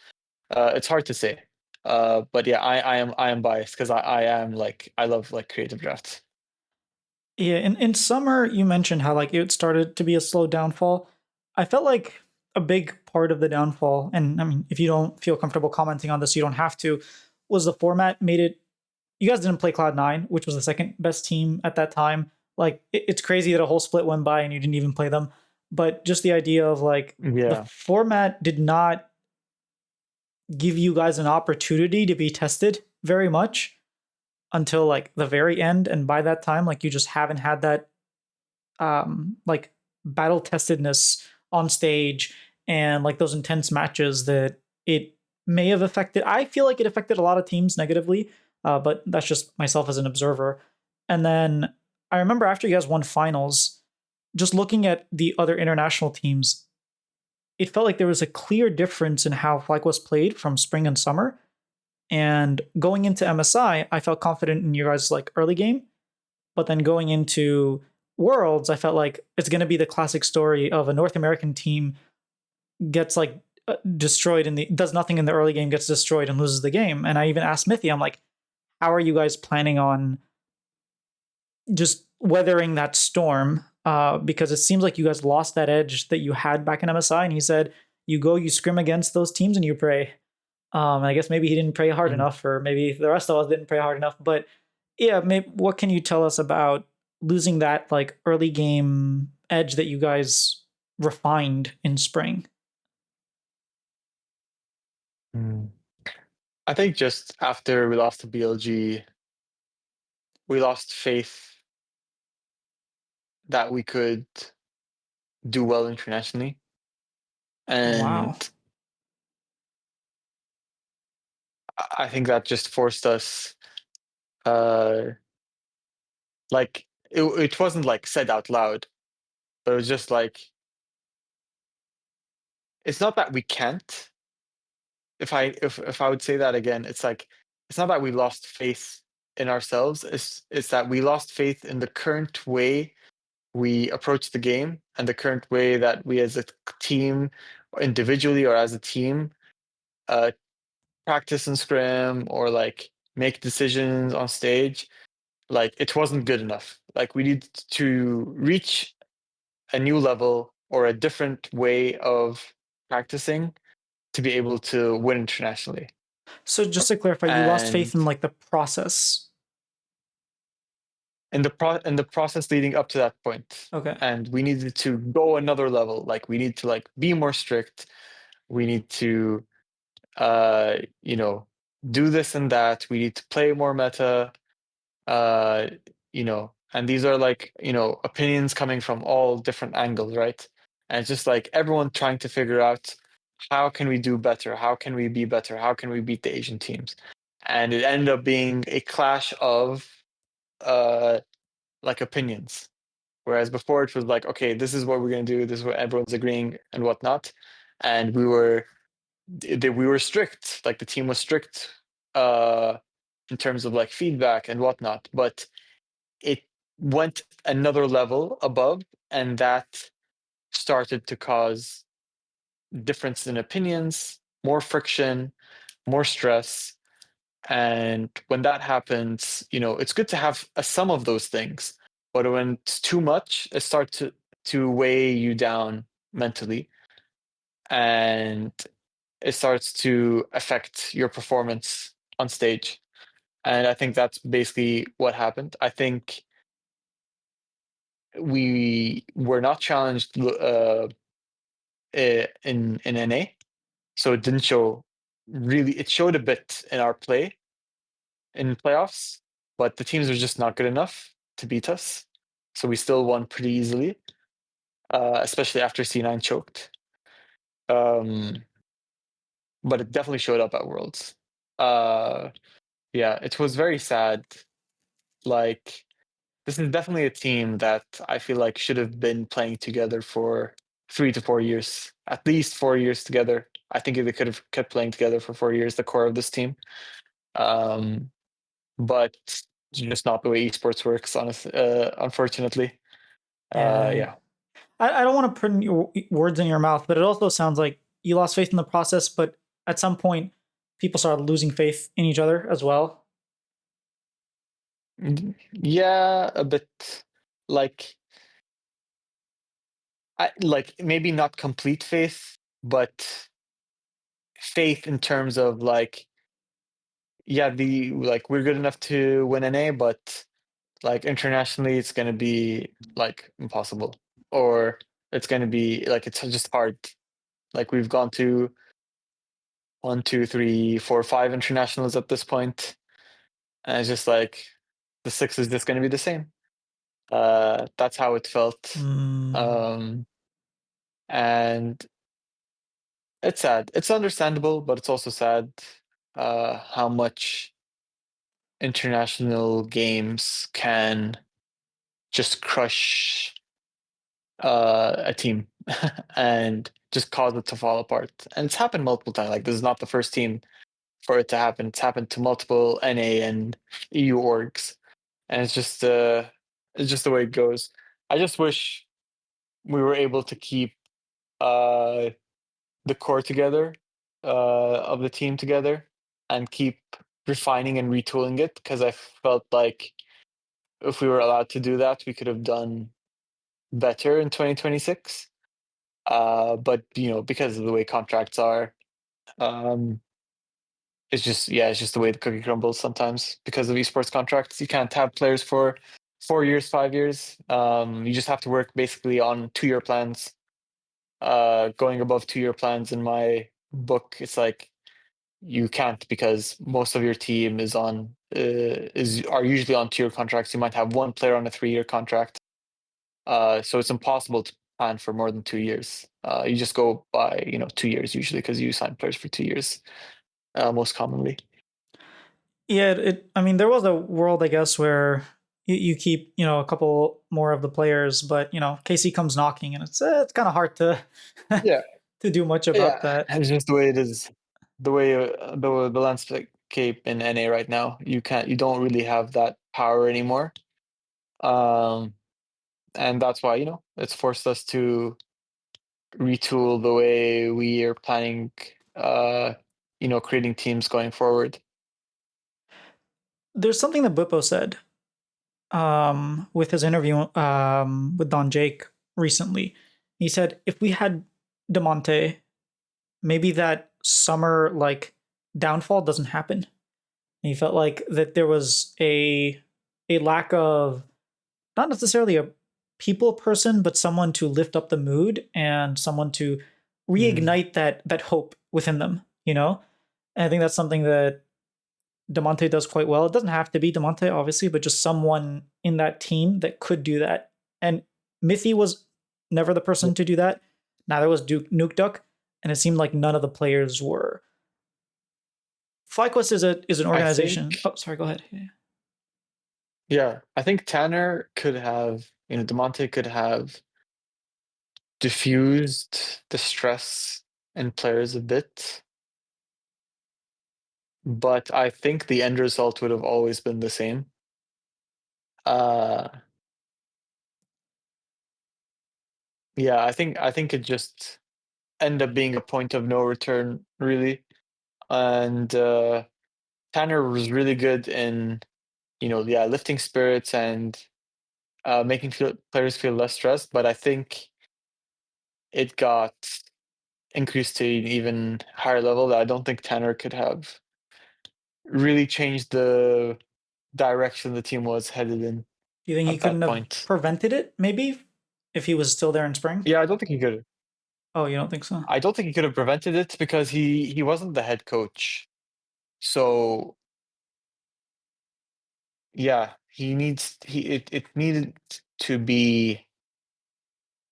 It's hard to say. But yeah, I am biased because I am like I love like creative drafts. Yeah, in summer you mentioned how like it started to be a slow downfall. I felt like a big part of the downfall, and I mean, if you don't feel comfortable commenting on this, you don't have to, was the format made it you guys didn't play Cloud9, which was the second best team at that time. Like it's crazy that a whole split went by and you didn't even play them. But just the idea of like the Yeah. format did not give you guys an opportunity to be tested very much until like the very end. And by that time, like you just haven't had that like battle testedness on stage and like those intense matches that it may have affected. I feel like it affected a lot of teams negatively, but that's just myself as an observer. And then I remember after you guys won finals, just looking at the other international teams, it felt like there was a clear difference in how FlyQuest played from spring and summer. And going into MSI, I felt confident in your guys' like early game, but then going into Worlds, I felt like it's going to be the classic story of a North American team gets like destroyed in the does nothing in the early game, gets destroyed and loses the game. And I even asked Mithy, I'm like, how are you guys planning on just weathering that storm? Because it seems like you guys lost that edge that you had back in MSI. And he said, you go, you scrim against those teams, and you pray. I guess maybe he didn't pray hard Mhm. enough, or maybe the rest of us didn't pray hard enough. But yeah, maybe, what can you tell us about losing that like early game edge that you guys refined in spring? Mm. I think just after we lost to BLG, we lost faith that we could do well internationally, Wow. and I think that just forced us. Uh, like it wasn't like said out loud, but it was just like it's not that we can't. If I would say that again, it's like it's not that we lost faith in ourselves. It's that we lost faith in the current way we approach the game and the current way that we as a team, or individually or as a team, uh, practice and scrim or like make decisions on stage. Like it wasn't good enough. Like we need to reach a new level or a different way of practicing to be able to win internationally. So just to clarify, you lost And faith in like the process. in the process leading up to that point, Okay. and we needed to go another level. Like we need to like be more strict. We need to you know, do this and that. We need to play more meta. Uh, you know, and these are like, you know, opinions coming from all different angles, right? And it's just like everyone trying to figure out how can we do better? How can we be better? How can we beat the Asian teams? And it ended up being a clash of uh like opinions. Whereas before it was like, okay, this is what we're gonna do, this is what everyone's agreeing and whatnot. And we were strict, like the team was strict uh in terms of like feedback and whatnot, but it went another level above, and that started to cause difference in opinions, more friction, more stress. And when that happens, you know, it's good to have a sum of those things, but when it's too much, it starts to weigh you down mentally, and it starts to affect your performance on stage. And I think that's basically what happened. I think we were not challenged in NA, so it didn't show really. It showed a bit in our play in playoffs, but the teams were just not good enough to beat us. So we still won pretty easily, especially after C9 choked. Um, but it definitely showed up at Worlds. Uh, yeah, it was very sad. Like, this is definitely a team that I feel like should have been playing together for 3 to 4 years, at least 4 years together. I think they could have kept playing together for 4 years, the core of this team. Um, but just not the way esports works, unfortunately. Yeah. Yeah. I don't want to put your words in your mouth, but it also sounds like you lost faith in the process, but at some point people started losing faith in each other as well. Yeah, a bit. Like, like maybe not complete faith, but faith in terms of like, yeah, the like we're good enough to win an A, but like internationally it's gonna be like impossible. Or it's gonna be like it's just hard. Like we've gone to 1, 2, 3, 4, 5 internationals at this point, and it's just like the six is just gonna be the same. That's how it felt. Mm, Um, and it's sad. It's understandable, but it's also sad how much international games can just crush a team and just cause it to fall apart. And it's happened multiple times. Like this is not the first team for it to happen. It's happened to multiple NA and EU orgs, and it's just the way it goes. I just wish we were able to keep uh the core together, of the team together, and keep refining and retooling it, because I felt like if we were allowed to do that, we could have done better in 2026. But you know, because of the way contracts are, um, it's just yeah, it's just the way the cookie crumbles sometimes because of esports contracts. You can't have players for 4 years, 5 years. You just have to work basically on 2 year plans. Going above 2 year plans in my book, it's like you can't, because most of your team is are usually on 2 year contracts. You might have one player on a 3 year contract. So it's impossible to plan for more than 2 years. You just go by, you know, 2 years usually because you sign players for 2 years, most commonly. yeah, I mean, there was a world, I guess, where you keep, a couple more of the players, but KC comes knocking, and it's kind of hard to Yeah, to do much about yeah, that. it's just the way it is. The way the landscape in NA right now, you don't really have that power anymore. Um, and that's why, you know, it's forced us to retool the way we are planning, you know, creating teams going forward. There's something that Bippo said with his interview with Don Jake recently. He said if we had Demonte, maybe that summer like downfall doesn't happen. And he felt like that there was a lack of not necessarily a people person, but someone to lift up the mood and someone to Mm, reignite that hope within them. You know, and I think that's something that Demonte does quite well. It doesn't have to be Demonte, obviously, but just someone in that team that could do that. And Mithy was never the yeah, person to do that. Neither was Duke Nuke Duck, and it seemed like none of the players were. FlyQuest is an I organization. think, Oh, sorry. Go ahead. Yeah. yeah, I think Tanner could have, Demonte could have diffused the stress in players a bit, but I think the end result would have always been the same. Uh, yeah, I think it just ended up being a point of no return, really. And Tanner was really good in, yeah, lifting spirits and making players feel less stressed. But I think it got increased to an even higher level that I don't think Tanner could have really changed the direction the team was headed in Do you think he at couldn't that have point. prevented it, maybe, if he was still there in spring? Yeah, I don't think he could. Oh, you don't think so? I don't think he could have prevented it because he wasn't the head coach. So yeah, it needed to be.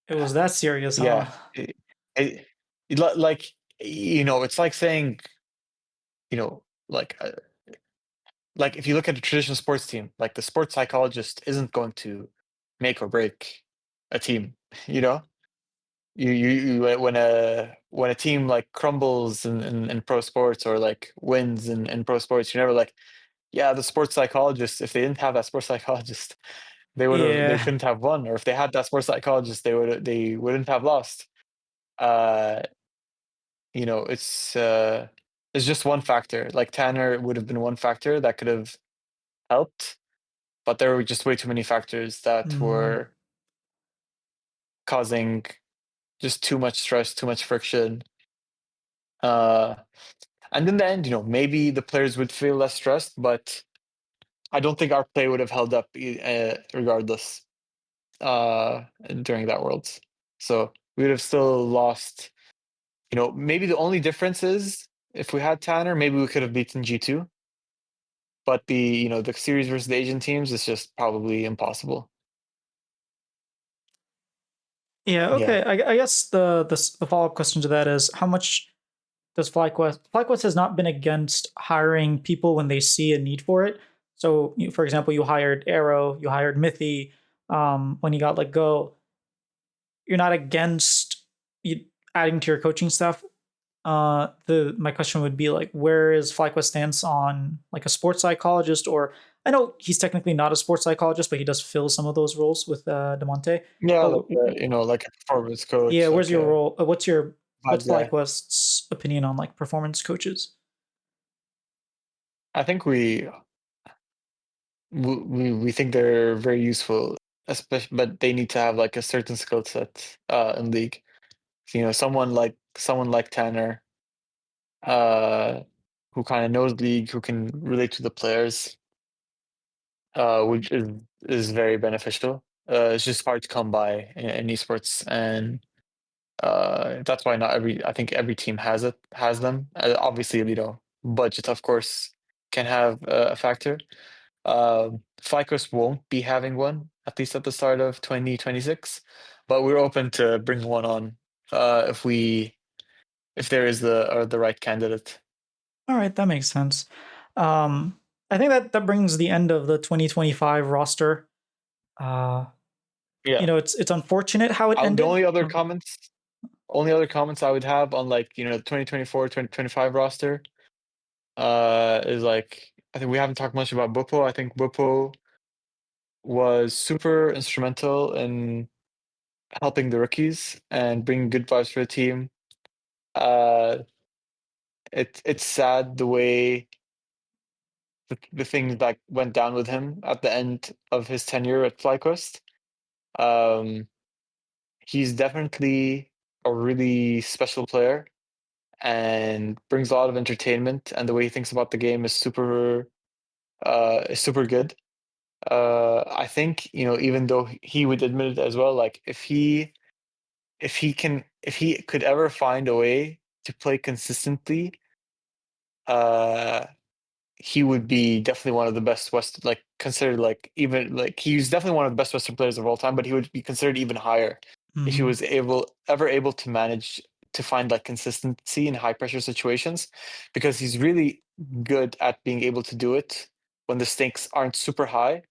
It was that serious, huh? Yeah, it, like, it's like saying, you know like uh, like if you look at a traditional sports team, like the sports psychologist isn't going to make or break a team. you know when a team like crumbles in pro sports or like wins in pro sports, you're never like, yeah, the sports psychologist, if they didn't have that sports psychologist, they Yeah. couldn't have won, or if they had that sports psychologist, they wouldn't have lost. uh it's just one factor. Like Tanner would have been one factor that could have helped, but there were just way too many factors that Mm. were causing just too much stress, too much friction. Uh, and in the end, maybe the players would feel less stressed, but I don't think our play would have held up regardless during that Worlds. So we would have still lost. Maybe the only difference is if we had Tanner, maybe we could have beaten G2. But the series versus the Asian teams is just probably impossible. Yeah. Yeah. Okay. I guess the follow up question to that is how much does FlyQuest has not been against hiring people when they see a need for it. So, for example, you hired Arrow, you hired Mithy when you got let go. You're not against you adding to your coaching staff. The my question would be like, where is FlyQuest stance on like a sports psychologist? Or I know he's technically not a sports psychologist, but he does fill some of those roles with Demonte. Yeah, But like like a performance yeah, coach, where's like your a role? What's vibe guy. FlyQuest's opinion on like performance coaches? I think we think they're very useful, especially, but they need to have like a certain skill set in league. Someone like Tanner, uh, who kind of knows league, who can relate to the players, which is very beneficial. It's just hard to come by in esports, and that's why not every I think every team has them. Obviously, budget, of course, can have a factor. FlyQuest won't be having one, at least at the start of 2026, but we're open to bring one on if there is the right candidate. All right, that makes sense. Um, I think that brings the end of the 2025 roster. Uh, Yeah. it's unfortunate how it The ended. only other comments I would have on, like, the 2024-2025 roster is like, I think we haven't talked much about Buppo. I think Buppo was super instrumental in helping the rookies and bringing good vibes for the team. Uh, it's sad the way the things that went down with him at the end of his tenure at FlyQuest. Um, he's definitely a really special player and brings a lot of entertainment, and the way he thinks about the game is super good. I think, even though he would admit it as well, like if he could ever find a way to play consistently, uh he would be definitely one of the best West, like considered, like even like he's definitely one of the best Western players of all time, but he would be considered even higher if he Hmm. was able to manage to find like consistency in high pressure situations, because he's really good at being able to do it when the stakes aren't super high.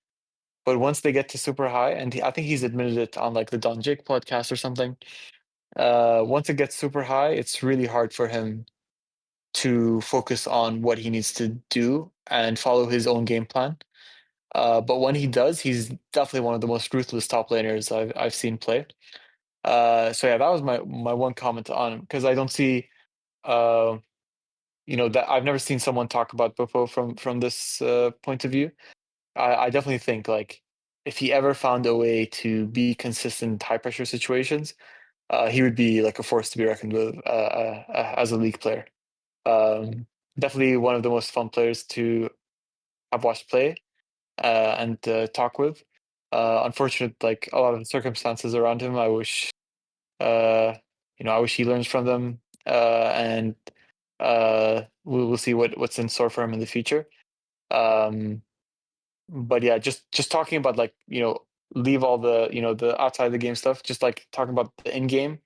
But once they get to super high, and I think he's admitted it on like the Don Jake podcast or something, once it gets super high, it's really hard for him to focus on what he needs to do and follow his own game plan. But when he does, he's definitely one of the most ruthless top laners I've seen play. So yeah, that was my one comment on him, because I don't see, uh, that I've never seen someone talk about Boppo from this point of view. I definitely think like if he ever found a way to be consistent in high pressure situations, he would be like a force to be reckoned with as a league player. Um, Definitely one of the most fun players to have watched play and talk with. Unfortunate, like a lot of the circumstances around him. Uh, I wish he learns from them, and we'll see what's in store for him in the future. Um, but yeah, just talking about like leave all the the outside the game stuff. Just like talking about the in game.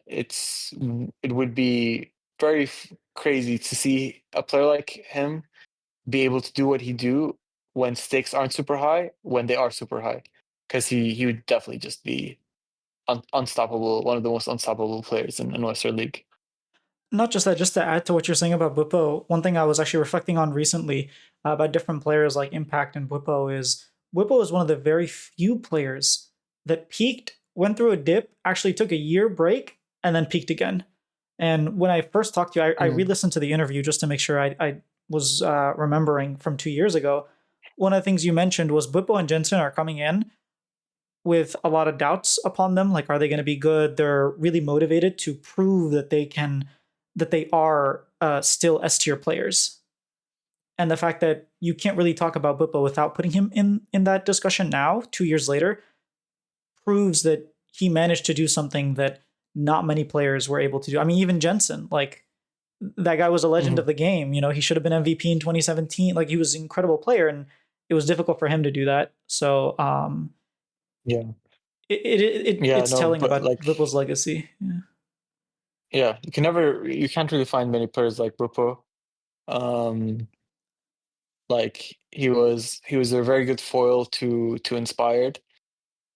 It would be very crazy to see a player like him be able to do what he do when stakes aren't super high, when they are super high, because he would definitely just be unstoppable, one of the most unstoppable players in Western League. Not just that, just to add to what you're saying about Bwipo, one thing I was actually reflecting on recently about different players like Impact and Bwipo is one of the very few players that peaked, went through a dip, actually took a year break, and then peaked again. And when I first talked to you, I Mhm, re-listened to the interview just to make sure I was remembering from 2 years ago. One of the things you mentioned was Bwipo and Jensen are coming in with a lot of doubts upon them. Like, are they going to be good? They're really motivated to prove that that they are still S tier players. And the fact that you can't really talk about Bippo without putting him in that discussion now, 2 years later, proves that he managed to do something that not many players were able to do. I mean, even Jensen, like that guy was a legend mhm. of the game. You know, he should have been MVP in 2017. Like he was an incredible player, and it was difficult for him to do that. So Yeah, yeah, it's no, telling but about like, Whipple's legacy. Yeah. yeah, you can't really find many players like Bupo. Um, like he was a very good foil to Inspired.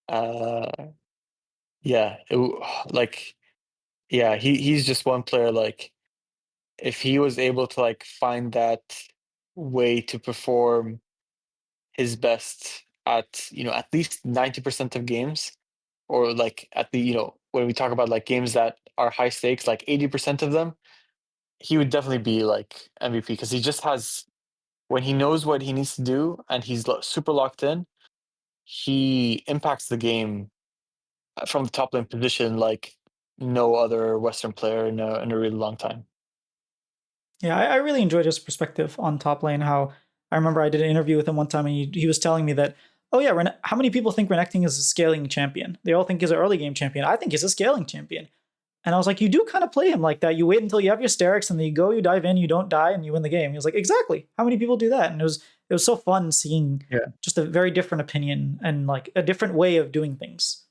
Uh, yeah, like yeah, he's just one player. Like if he was able to like find that way to perform his best at at least 90% of games, or like at the when we talk about like games that are high stakes, like 80% of them, he would definitely be like MVP, because he just has, when he knows what he needs to do and he's super locked in, he impacts the game from the top lane position like no other Western player in a really long time. Yeah, I really enjoyed his perspective on top lane. How I remember I did an interview with him one time, and he was telling me that, oh yeah, how many people think Renekton is a scaling champion? They all think he's an early game champion. I think he's a scaling champion. And I was like, you do kind of play him like that. You wait until you have your Sterix, and then you go, you dive in, you don't die, and you win the game. He was like, exactly. How many people do that? And it was so fun seeing Yeah. just a very different opinion and like a different way of doing things.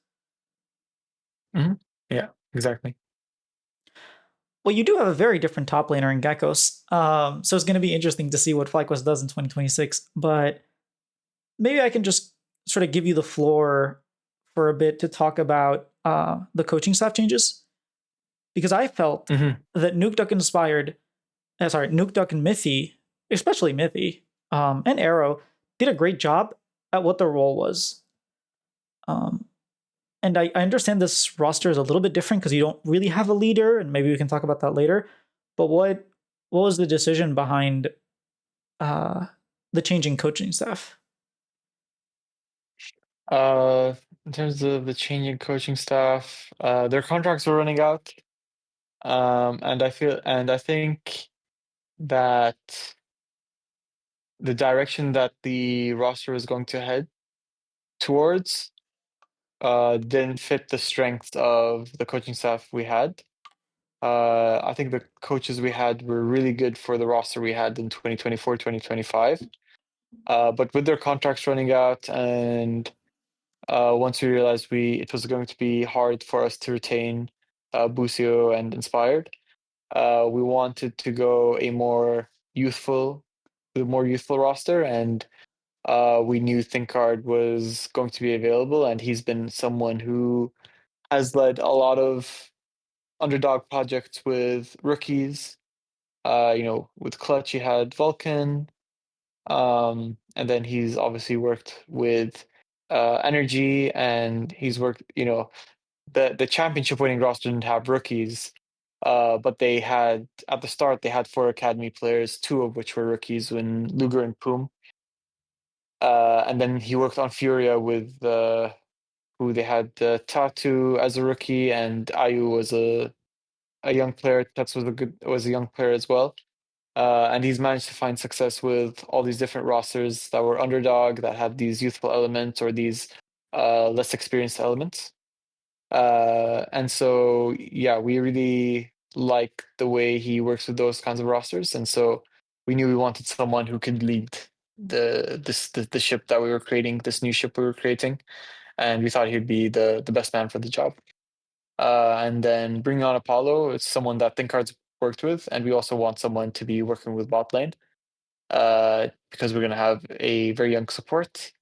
Hmm. Yeah, exactly. Well, you do have a very different top laner in Geckos. So it's going to be interesting to see what FlyQuest does in 2026. But maybe I can just sort of give you the floor for a bit to talk about the coaching staff changes, because I felt Hmm. that Nuke Duck and Mithy, especially Mithy, and Arrow, did a great job at what their role was. Um, and I understand this roster is a little bit different because you don't really have a leader, and maybe we can talk about that later. But what was the decision behind uh, the changing coaching staff? Uh, in terms of the changing coaching staff, their contracts were running out. And I think that the direction that the roster was going to head towards didn't fit the strength of the coaching staff we had. I think the coaches we had were really good for the roster we had in 2024, 2025. But with their contracts running out, and once we realized it was going to be hard for us to retain Busio and Inspired, we wanted to go a more youthful roster, and we knew ThinkCard was going to be available, and he's been someone who has led a lot of underdog projects with rookies. With Clutch, he had Vulcan, and then he's obviously worked with Energy, and he's worked. The championship winning roster didn't have rookies, but they had at the start they had four academy players, two of which were rookies, when Luger and Poom. And then he worked on Furia with who they had Tatu as a rookie, and Ayu was a young player. Tats was a young player as well. And he's managed to find success with all these different rosters that were underdog, that had these youthful elements or these less experienced elements. And so, yeah, we really like the way he works with those kinds of rosters. And so we knew we wanted someone who could lead the ship that we were creating, this new ship we were creating. And we thought he'd be the best man for the job. And then bringing on Apollo, it's someone that ThinkCard's worked with, and we also want someone to be working with bot lane, because we're going to have a very young support.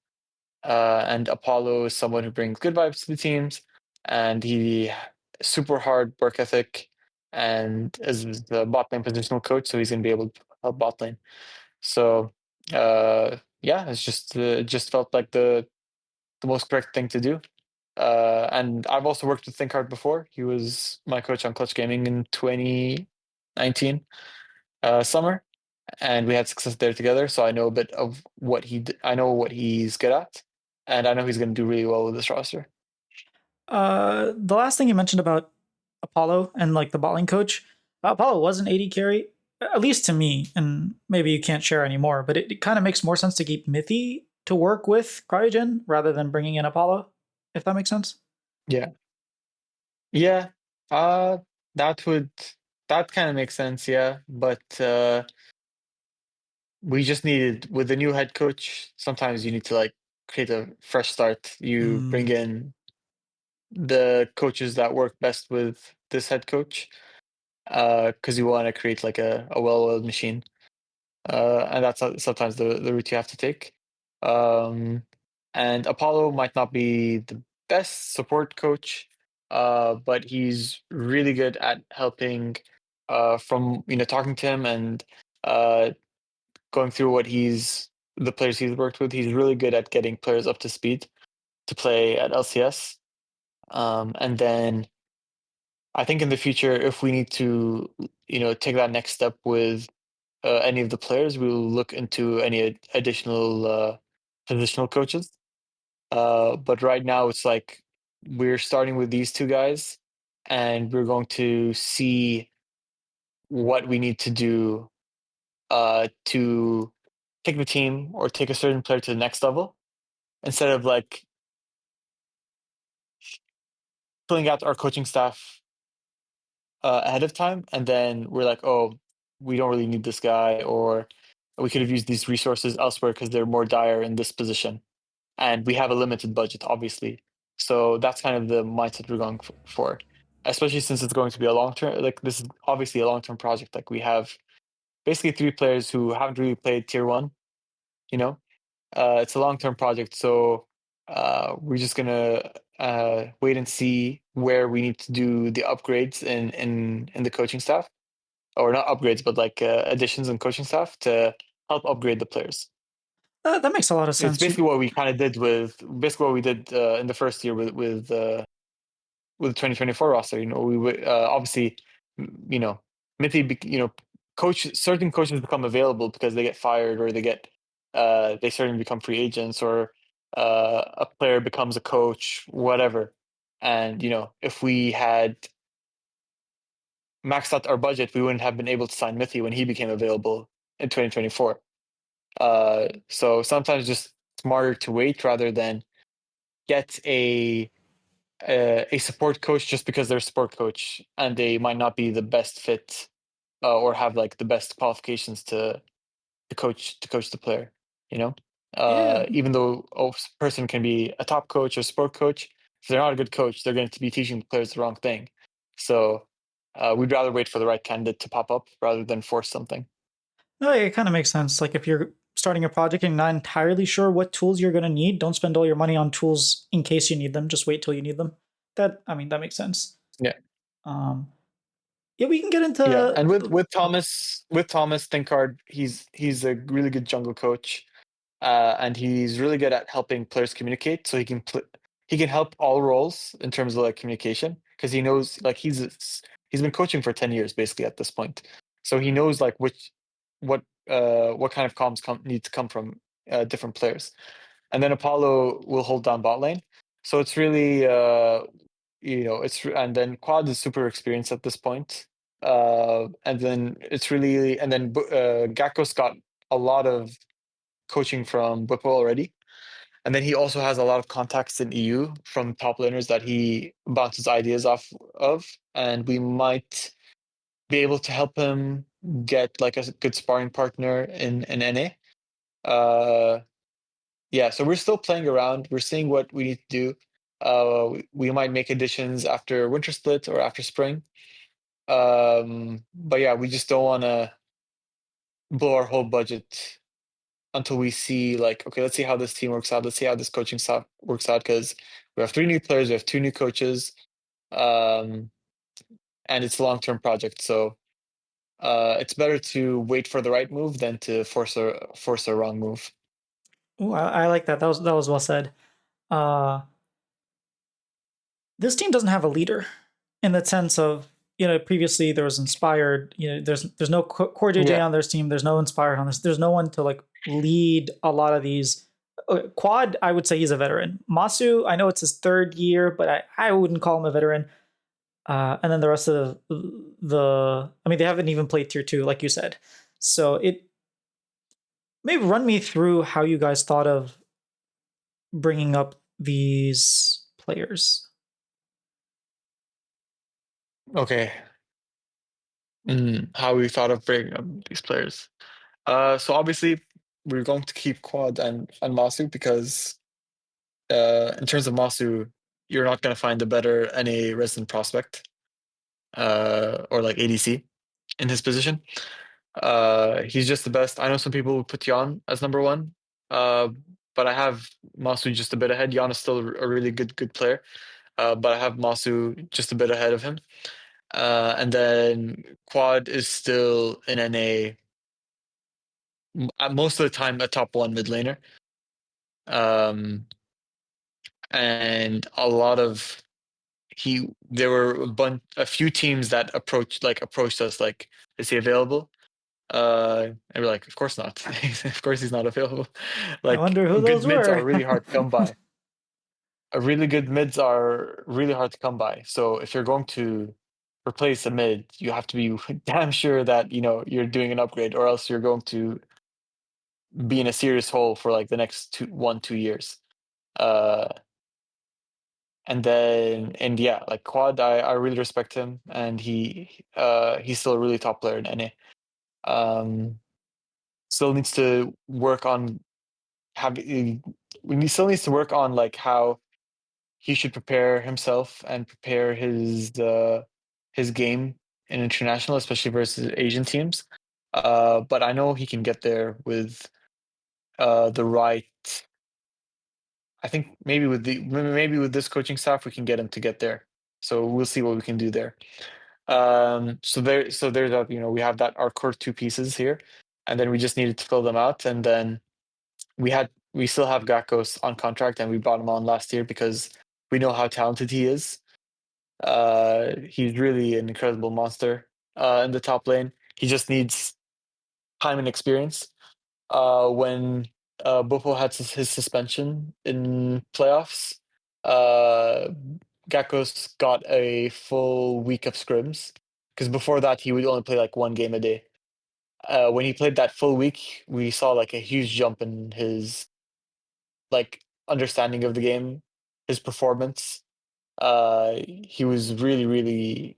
And Apollo is someone who brings good vibes to the teams, and he super hard work ethic, and is the bot lane positional coach, so he's going to be able to help bot lane. So yeah, it just felt like the most correct thing to do. And I've also worked with ThinkHard before. He was my coach on Clutch Gaming in 2019 summer, and we had success there together. So I know a bit of I know what he's good at, and I know he's going to do really well with this roster. The last thing you mentioned about Apollo and like the bottling coach, Apollo was an AD carry, at least to me, and maybe you can't share anymore, but it kind of makes more sense to keep Mithy to work with Cryogen rather than bringing in Apollo, if that makes sense. Yeah, yeah. Uh, that would that kind of makes sense. Yeah, but we just needed with the new head coach. Sometimes you need to like create a fresh start. You bring Mm. in the coaches that work best with this head coach, because you want to create like a well-oiled machine, and that's sometimes the route you have to take. Um, and Apollo might not be the best support coach, but he's really good at helping, from talking to him and uh, going through the players he's worked with. He's really good at getting players up to speed to play at LCS. And then I think in the future, if we need to, take that next step with any of the players, we will look into any additional positional coaches. But right now, it's like we're starting with these two guys, and we're going to see what we need to do to take the team or take a certain player to the next level, instead of like filling out our coaching staff ahead of time, and then we're like, oh, we don't really need this guy, or we could have used these resources elsewhere because they're more dire in this position, and we have a limited budget, obviously. So that's kind of the mindset we're going for, especially since it's going to be a long term. Like this is obviously a long term project. Like we have basically three players who haven't really played tier one. You know, it's a long term project, so we're just gonna wait and see where we need to do the upgrades in the coaching staff, or not upgrades, but like additions in coaching staff to help upgrade the players. That makes a lot of It's sense. basically what we kind of did basically what we did in the first year with the 2024 roster. We would obviously, you know, Mithy, certain coaches become available because they get fired, or they certainly become free agents, or a player becomes a coach, whatever. And if we had maxed out our budget, we wouldn't have been able to sign Mithy when he became available in 2024. So sometimes just smarter to wait rather than get a support coach just because they're a support coach and they might not be the best fit or have like the best qualifications to coach the player. You know, Yeah. even though a person can be a top coach or support coach, if they're not a good coach, they're going to be teaching the players the wrong thing. So we'd rather wait for the right candidate to pop up rather than force something. No, it kind of makes sense. Like if you're starting a project and not entirely sure what tools you're going to need, don't spend all your money on tools in case you need them. Just wait till you need them. That I mean that makes sense. Yeah. Um, yeah, we can get Yeah, into. and with Thomas Thinkard, he's a really good jungle coach, and he's really good at helping players communicate. So he can help all roles in terms of like communication because he knows like he's been coaching for 10 years basically at this point, so he knows like what kind of comms need to come from different players, and then Apollo will hold down bot lane. So it's really and then Quad is super experienced at this point. And then Gakko's got a lot of coaching from Bwipo already. And then he also has a lot of contacts in EU from top laners that he bounces ideas off of. And we might be able to help him get like a good sparring partner in NA. Yeah, so we're still playing around. We're seeing what we need to do. We might make additions after winter split or after spring. But yeah, we just don't want to blow our whole budget until we see like, okay, let's see how this team works out. Let's see how this coaching staff works out because we have 3 new players, we have 2 new coaches, um, and it's a long-term project. So it's better to wait for the right move than to force a wrong move. Ooh, I like that. That was well said. Uh, this team doesn't have a leader in the sense of previously there was inspired. There's no core JJ Yeah. on this team. There's no inspired on this. There's no one to like lead a lot of these. Quad, I would say he's a veteran. Masu, I know it's his third year, but I wouldn't call him a veteran. And then the rest of I mean, they haven't even played tier two, like you said. So it maybe run me through how you guys thought of bringing up these players. Okay. How we thought of bringing up these players. So obviously we're going to keep Quad and Masu because in terms of Masu, you're not going to find a better NA resident prospect or like ADC in his position. He's just the best. I know some people would put Jan as number one, uh, but I have Masu just a bit ahead. Jan is still a really good player, but I have Masu just a bit ahead of him. And then Quad is still in NA most of the time a top one mid laner. Um, and a lot of there were a few teams that approached us like, is he available? And we're like, of course not. Of course he's not available. I Like wonder who good those mids are were. really hard to come by. Really good mids are really hard to come by. So if you're going to replace a mid, you have to be damn sure that you're doing an upgrade, or else you're going to be in a serious hole for like the next 2 years. Uh, and yeah, like Quad, I really respect him, and he's still a really top player in NA. Still needs to work on having he still needs to work on like how he should prepare himself and prepare his game in international, especially versus Asian teams. But I know he can get there with the right. I think maybe with this coaching staff we can get him to get there. So we'll see what we can do there. So there's that, we have that our core 2 pieces here, and then we just needed to fill them out, and then we still have Gakos on contract, and we brought him on last year because we know how talented he is. He's really an incredible monster in the top lane. He just needs time and experience. When Bufo had his suspension in playoffs, uh, Gakos got a full week of scrims because before that he would only play like 1 game a day. When he played that full week, we saw like a huge jump in his like understanding of the game, his performance. He was really, really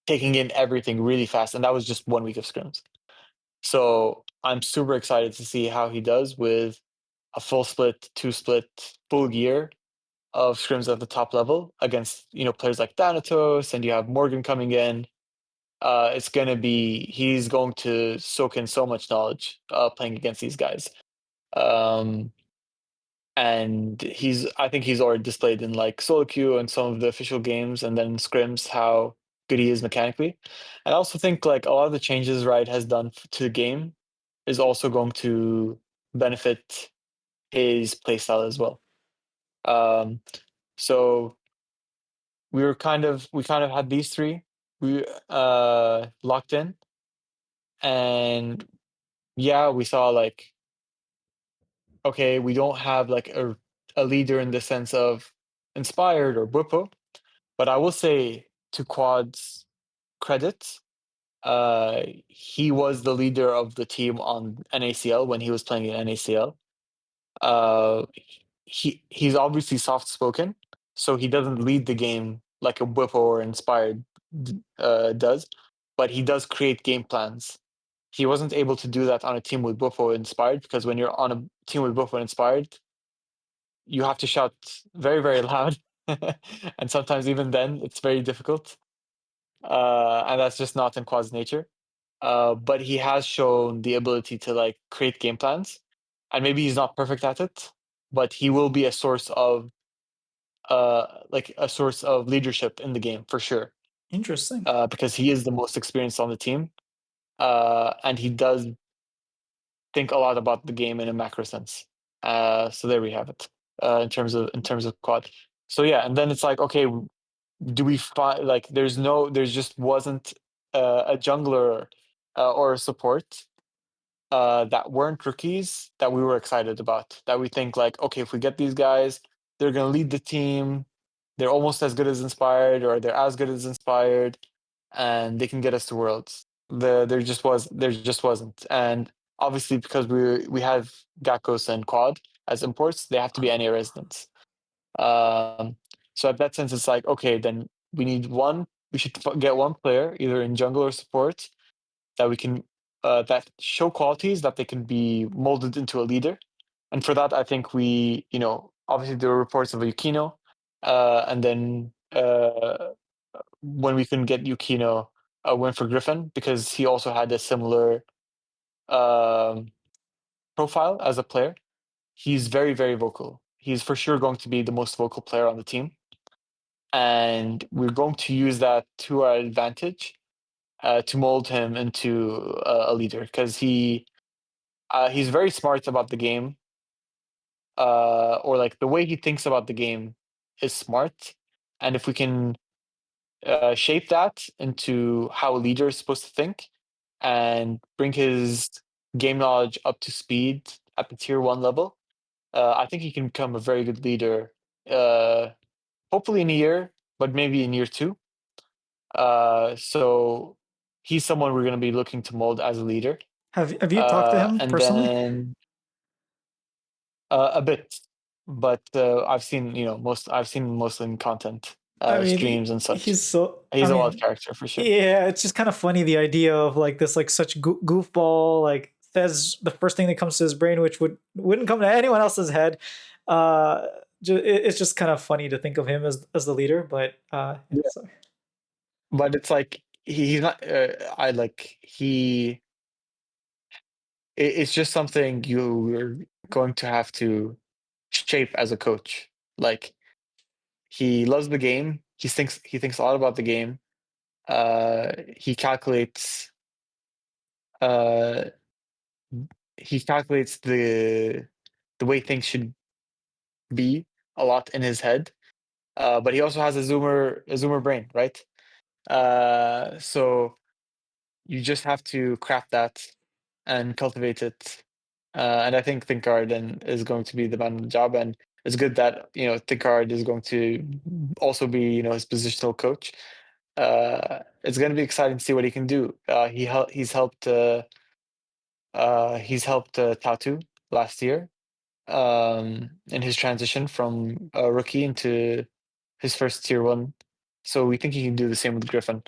taking in everything really fast, and that was just 1 week of scrims. So I'm super excited to see how he does with a full split, two split, full year of scrims at the top level against players like Thanatos, and you have Morgan coming in. It's gonna be he's going to soak in so much knowledge playing against these guys. Um, and I think he's already displayed in like solo queue and some of the official games, and then scrims how good he is mechanically. And I also think like a lot of the changes Riot has done to the game is also going to benefit his playstyle as well. Um, so we kind of had these three we locked in, and yeah, we saw like okay, we don't have like a leader in the sense of inspired or Bwipo, but I will say to Quad's credit, he was the leader of the team on NACL when he was playing in NACL. Uh, he's obviously soft spoken, so he doesn't lead the game like a Whippo or Inspired does, but he does create game plans. He wasn't able to do that on a team with Whippo Inspired because when you're on a team with Whippo Inspired, you have to shout very, very loud, and sometimes even then it's very difficult. And that's just not in Quad's nature. But he has shown the ability to like create game plans, and maybe he's not perfect at it, but he will be a source of like a source of leadership in the game for sure. Interesting. Because he is the most experienced on the team, and he does think a lot about the game in a macro sense. So there we have it. In terms of Quad. So yeah, and then it's like okay, do we find like there's just wasn't a jungler or a support that weren't rookies that we were excited about. That we think like, okay, if we get these guys, they're gonna lead the team. They're almost as good as Inspired, or they're as good as Inspired, and they can get us to Worlds. There just wasn't, and obviously because we have Gakos and Quad as imports, they have to be NA residents. Um, so at that sense, it's like okay, then we need one. We should get one player, either in jungle or support, that we can that show qualities that they can be molded into a leader. And for that, I think obviously there were reports of Yukino, and then when we couldn't get Yukino, a win for Griffin because he also had a similar um, profile as a player. He's very, very vocal. He's for sure going to be the most vocal player on the team, and we're going to use that to our advantage to mold him into a leader because he's very smart about the game, or like the way he thinks about the game is smart. And if we can shape that into how a leader is supposed to think and bring his game knowledge up to speed at the tier one level, I think he can become a very good leader. Uh, Hopefully in a year, but maybe in year two. So he's someone we're going to be looking to mold as a leader. Have you talked to him And personally? then a bit, but I've seen mostly in content, I mean, streams and such. he's so. I He's a wild mean, character for sure. yeah, it's just kind of funny the idea of like this like such goofball like says the first thing that comes to his brain, which wouldn't come to anyone else's head. Uh, it's just kind of funny to think of him as the leader, but yeah, Yeah, so. but it's like he's not. I like he. It's just something you're going to have to shape as a coach. Like he loves the game. He thinks a lot about the game. He calculates. Uh, he calculates the way things should be a lot in his head. But he also has a zoomer brain, right? So you just have to craft that and cultivate it. And I think Thinkard is going to be the man of the job. And it's good that Thinkard is going to also be his positional coach. It's going to be exciting to see what he can do. He's helped Tatu last year in his transition from a rookie into his first tier one. So we think he can do the same with Griffin.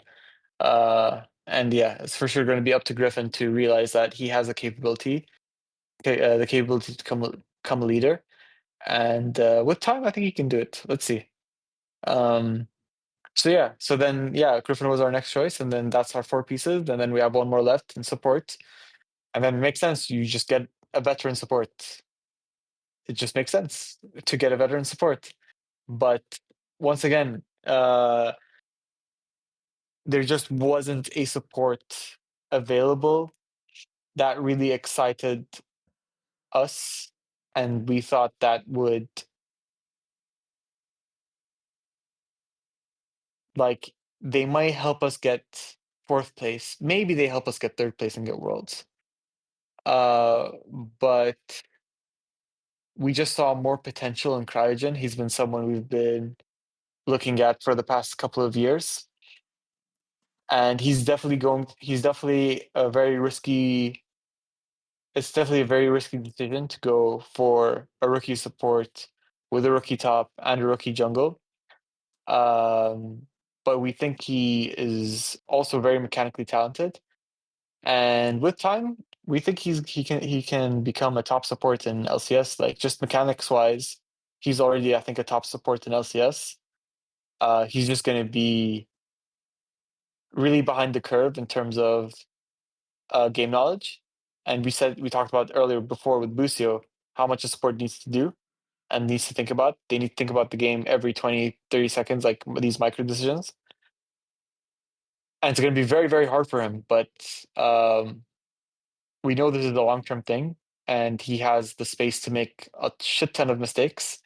And yeah, it's for sure going to be up to Griffin to realize that he has the capability to become a leader. And with time, I think he can do it. Let's see. Um, so yeah, Griffin was our next choice, and then that's our four pieces, and then we have one more left in support, and then it makes sense. You just get a veteran support. It just makes sense to get a veteran support. But once again, there just wasn't a support available that really excited us, and we thought that would like they might help us get fourth place. Maybe they help us get third place and get worlds. But we just saw more potential in Cryogen. He's been someone we've been looking at for the past couple of years. And he's definitely a very risky it's definitely a very risky decision to go for a rookie support with a rookie top and a rookie jungle. Um, but we think he is also very mechanically talented. And with time, we think he can become a top support in LCS. Like just mechanics wise, he's already I think a top support in LCS. He's just going to be really behind the curve in terms of game knowledge. And we talked about earlier before with Busio how much a support needs to do and needs to think about. They need to think about the game every 20, 30 seconds, like these micro decisions. And it's going to be very, very hard for him. But we know this is a long term thing, and he has the space to make a shit ton of mistakes.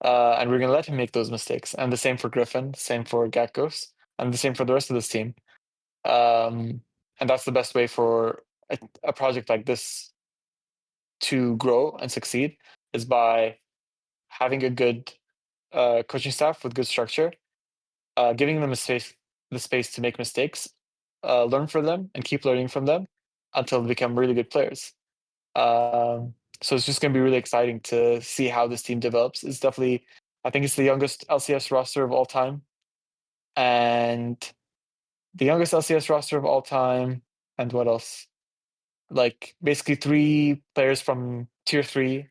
And we're going to let him make those mistakes. And the same for Griffin, same for Gatkos, and the same for the rest of this team. Um, and that's the best way for a project like this to grow and succeed is by having a good coaching staff with good structure, giving them the space to make mistakes, learn from them, and keep learning from them until they become really good players. So it's just going to be really exciting to see how this team develops. It's definitely, I think it's the youngest LCS roster of all time, and the youngest LCS roster of all time. And what else? Like basically three players from tier three,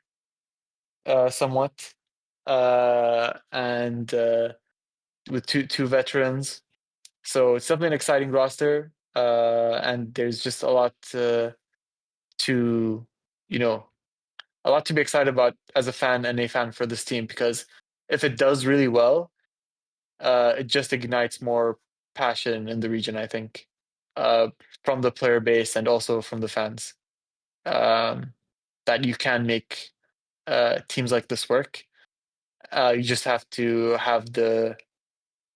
somewhat, and with two veterans. So it's definitely an exciting roster, and there's just a lot to you know a lot to be excited about as a fan and a fan for this team because if it does really well, it just ignites more passion in the region. I think from the player base and also from the fans um, that you can make teams like this work. You just have to have the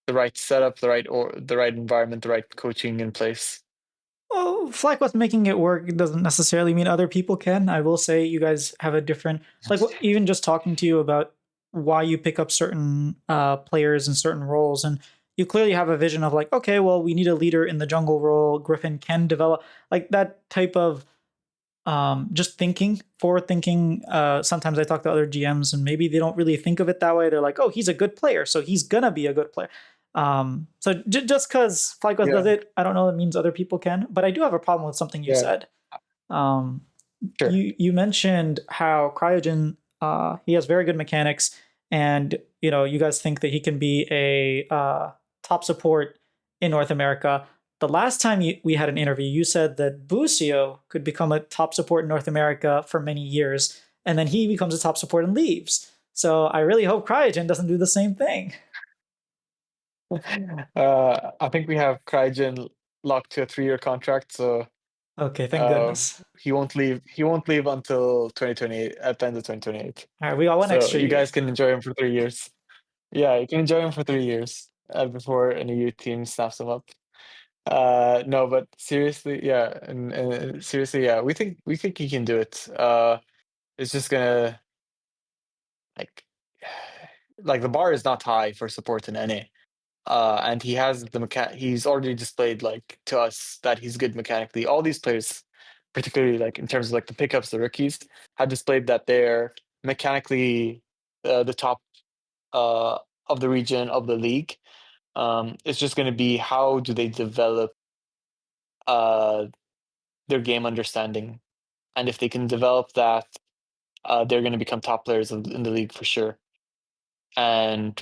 right setup, the right environment, the right coaching in place. Well, FlyQuest making it work doesn't necessarily mean other people can. I will say you guys have a different, like, even just talking to you about why you pick up certain players in certain roles, and you clearly have a vision of like, okay, well, we need a leader in the jungle role. Griffin can develop like that type of just thinking, forward thinking. Sometimes I talk to other GMs and maybe they don't really think of it that way. They're like, oh, he's a good player, so he's gonna be a good player. Just because FlyQuest does Yeah, it, I don't know that means other people can. But I do have a problem with something you yeah, said. Um, sure. you mentioned how Cryogen he has very good mechanics, and you guys think that he can be a top support in North America. The last time we had an interview, you said that Busio could become a top support in North America for many years, and then he becomes a top support and leaves. So I really hope Cryogen doesn't do the same thing. I think we have Crygen locked to a 3-year contract, so Okay, thank uh, goodness. he won't leave. He won't leave until 2028, at the end of 2028. All right, we got one So extra you year. guys can enjoy him for 3 years. Yeah, you can enjoy him for 3 years before any youth team snaps him up. No, but seriously, yeah, and seriously, yeah, we think he can do it. It's just gonna like like the bar is not high for support in NA. And he has he's already displayed like to us that he's good mechanically. All these players, particularly like in terms of like the pickups, the rookies, have displayed that they're mechanically the top uh, of the region of the league. It's just going to be how do they develop uh, their game understanding, and if they can develop that, they're going to become top players in the league for sure. And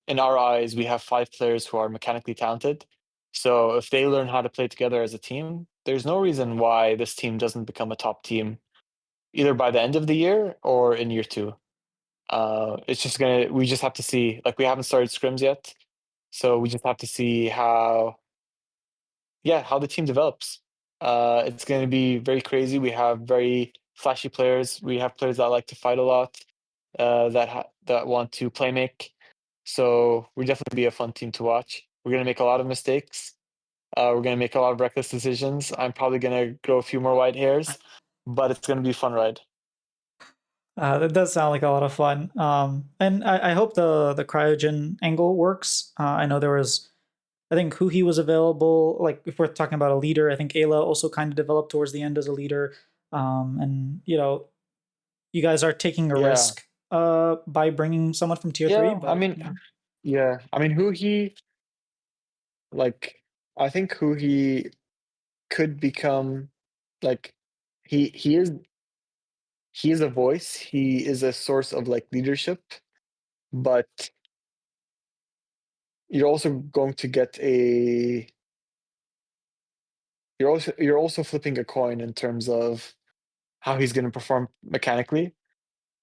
in our eyes, we have 5 players who are mechanically talented. So if they learn how to play together as a team, there's no reason why this team doesn't become a top team either by the end of the year or in year 2. It's just we just have to see. Like we haven't started scrims yet, so we just have to see how the team develops. It's gonna be very crazy. We have very flashy players. We have players that like to fight a lot, that want to play make. So we're definitely be a fun team to watch. We're gonna make a lot of mistakes. We're gonna make a lot of reckless decisions. I'm probably gonna grow a few more white hairs, but it's gonna be a fun ride. That does sound like a lot of fun. And I hope the cryogen angle works. I know there was, I think Huhi was available. Like if we're talking about a leader, I think Ayla also kind of developed towards the end as a leader. And you guys are taking a Yeah, risk by bringing someone from tier three, yeah. I but mean, yeah. I mean, who he like? I think who he could become like he is he is a voice. He is a source of like leadership, but you're also going to get a you're also flipping a coin in terms of how he's going to perform mechanically.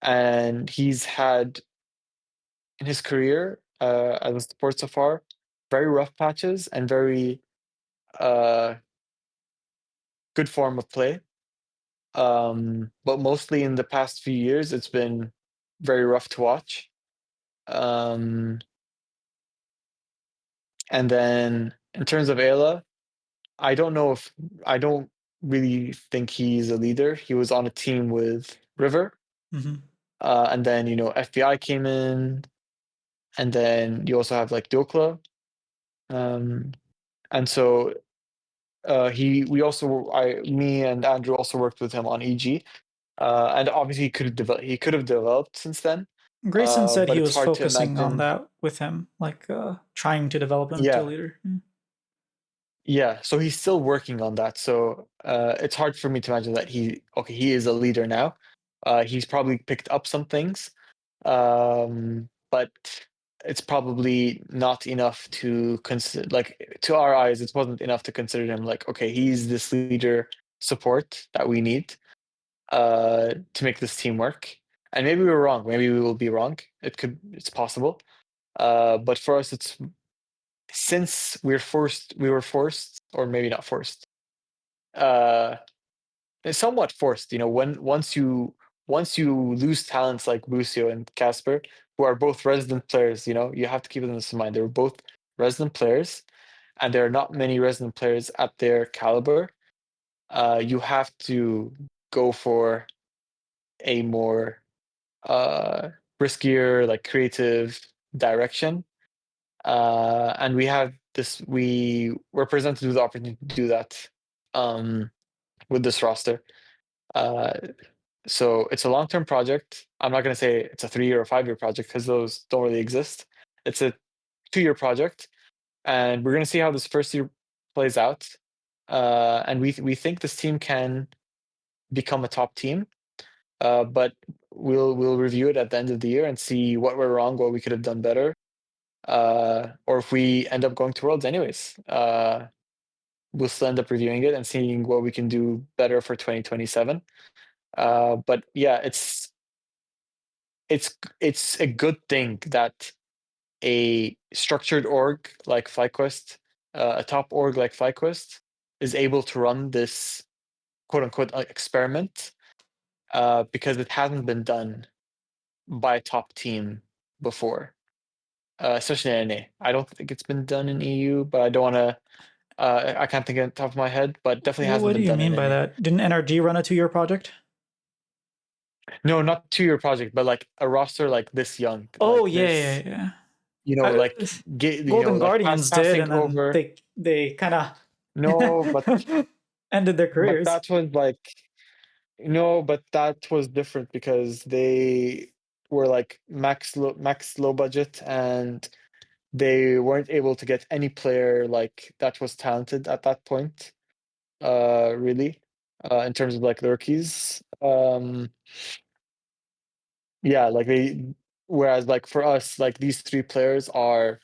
And he's had in his career as a support so far very rough patches and very uh, good form of play. But mostly in the past few years, it's been very rough to watch. Um, and then in terms of Ayla, I don't know if I don't really think he's a leader. He was on a team with River, mhm. and then FBI came in, and then you also have like Dokla, um, and so me and Andrew also worked with him on EG, and obviously he could have developed since then, Grayson said but he it's was hard to focusing on imagine. that with him, like trying to develop him to a Yeah, leader. yeah. So he's still working on that. So it's hard for me to imagine that he is a leader now. He's probably picked up some things, but it's probably not enough to consider. Like to our eyes, it wasn't enough to consider him like okay, he's this leader support that we need to make this team work. And maybe we were wrong. Maybe we will be wrong. It's possible. But for us, it's since we were forced, or maybe not forced. Uh, it's somewhat forced. When once you lose talents like Lucio and Casper, who are both resident players, you have to keep this in mind. They were both resident players, and there are not many resident players at their caliber. You have to go for a more uh, riskier, like creative direction. And we were presented with the opportunity to do that um, with this roster. Uh, so it's a long-term project. I'm not going to say it's a 3-year or 5-year project because those don't really exist. It's a 2-year project, and we're going to see how this first year plays out. And we think this team can become a top team. But we'll review it at the end of the year and see what went wrong, what we could have done better, or if we end up going to Worlds anyways. We'll still end up reviewing it and seeing what we can do better for 2027. But yeah, it's a good thing that a structured org like FlyQuest, a top org like FlyQuest, is able to run this quote unquote experiment because it hasn't been done by a top team before, especially in NA. I don't think it's been done in EU, but I don't want to. I can't think of the top of my head, but definitely hasn't What do been you done in mean by NA. that? Didn't NRG run a 2-year project? No, not 2-year project, but like a roster like this young, Oh like yeah, yeah, this. yeah. Uh, like Golden like Guardians did, passing and then over. they kind No, of ended their but careers. that was like no, but that was different because they were like max low budget, and they weren't able to get any player like that was talented at that point. Really, in terms of like the rookies. Yeah, like they. Whereas like for us, like these three players are,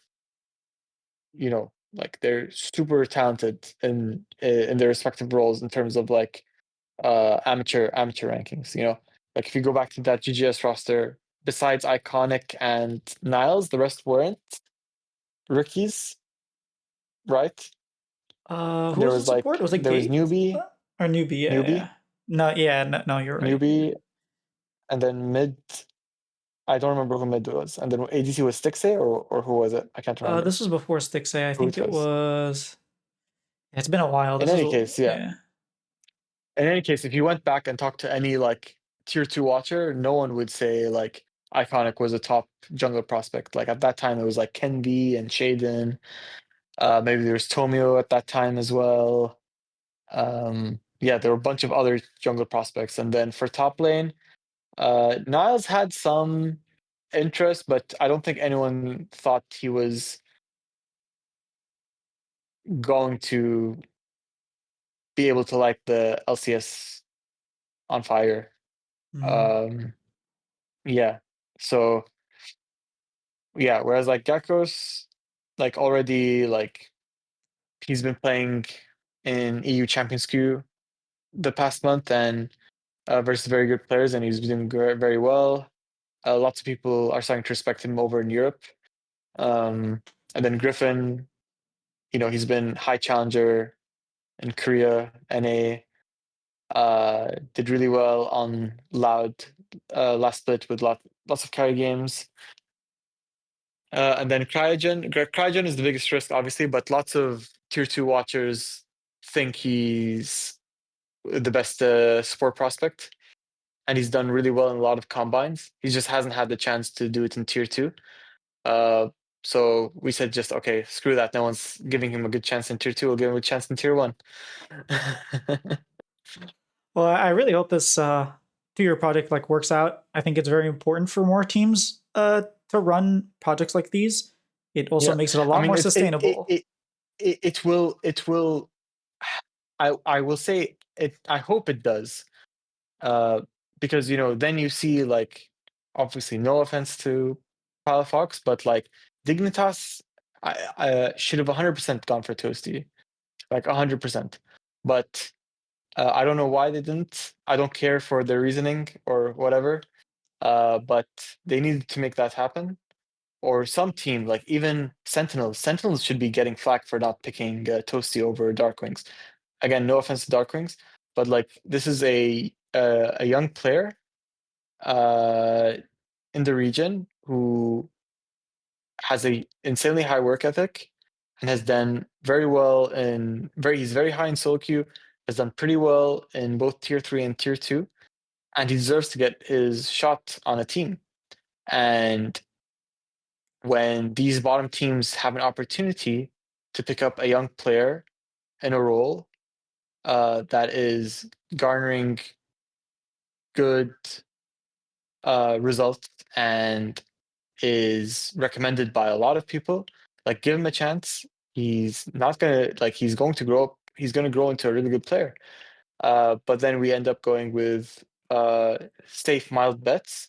like they're super talented in their respective roles in terms of like amateur rankings. Like if you go back to that GGS roster, besides Iconic and Niles, the rest weren't rookies, right? Who There was the was support? like Was it there was Gate or Newbie? Yeah, newbie, yeah. No, yeah, no, no, you're right. newbie, and then mid. I don't remember who mid was, and then ADC was Stixay or who was it? I can't remember This was before Stixay. I who think it it was. was. It's been a while. In This is any case, yeah. yeah. In any case, if you went back and talked to any like tier two watcher, no one would say like Iconic was a top jungle prospect. Like at that time, it was like Kenby and Shaden. Maybe there was Tomio at that time as well. Yeah, there were a bunch of other jungle prospects. And then for top lane, Niles had some interest, but I don't think anyone thought he was going to be able to light the LCS on fire. Mm. Um, yeah. So yeah, whereas like Gekko's like already like he's been playing in EU Champions Queue the past month and versus very good players, and he's doing very well. Lots of people are starting to respect him over in Europe. And then Griffin, he's been high challenger in Korea, NA, did really well on Loud last split with lots of carry games. And then Cryogen is the biggest risk, obviously, but lots of tier two watchers think he's the best support prospect, and he's done really well in a lot of combines. He just hasn't had the chance to do it in tier two. Uh, so we said just okay, screw that. No one's giving him a good chance in tier two. We'll give him a chance in tier one. Well, I really hope this two-year project like works out. I think it's very important for more teams to run projects like these. It also Yeah, makes it a I lot mean more it sustainable. it it will. I will say it. I hope it does. Uh, because then you see like obviously no offense to Palafox, but like Dignitas, I should have 100% gone for Toasty, like 100%. But I don't know why they didn't. I don't care for their reasoning or whatever. But they needed to make that happen. Or some team, like even Sentinels. Sentinels should be getting flack for not picking Toasty over Darkwings. Again, no offense to Darkwings, but like this is a young player uh, in the region who has a insanely high work ethic and has done very well he's very high in solo queue, has done pretty well in both tier 3 and tier 2, and he deserves to get his shot on a team. And when these bottom teams have an opportunity to pick up a young player in a role that is garnering good results and is recommended by a lot of people, like give him a chance. He's not gonna like he's going to grow up. He's going to grow into a really good player. But then we end up going with safe, mild bets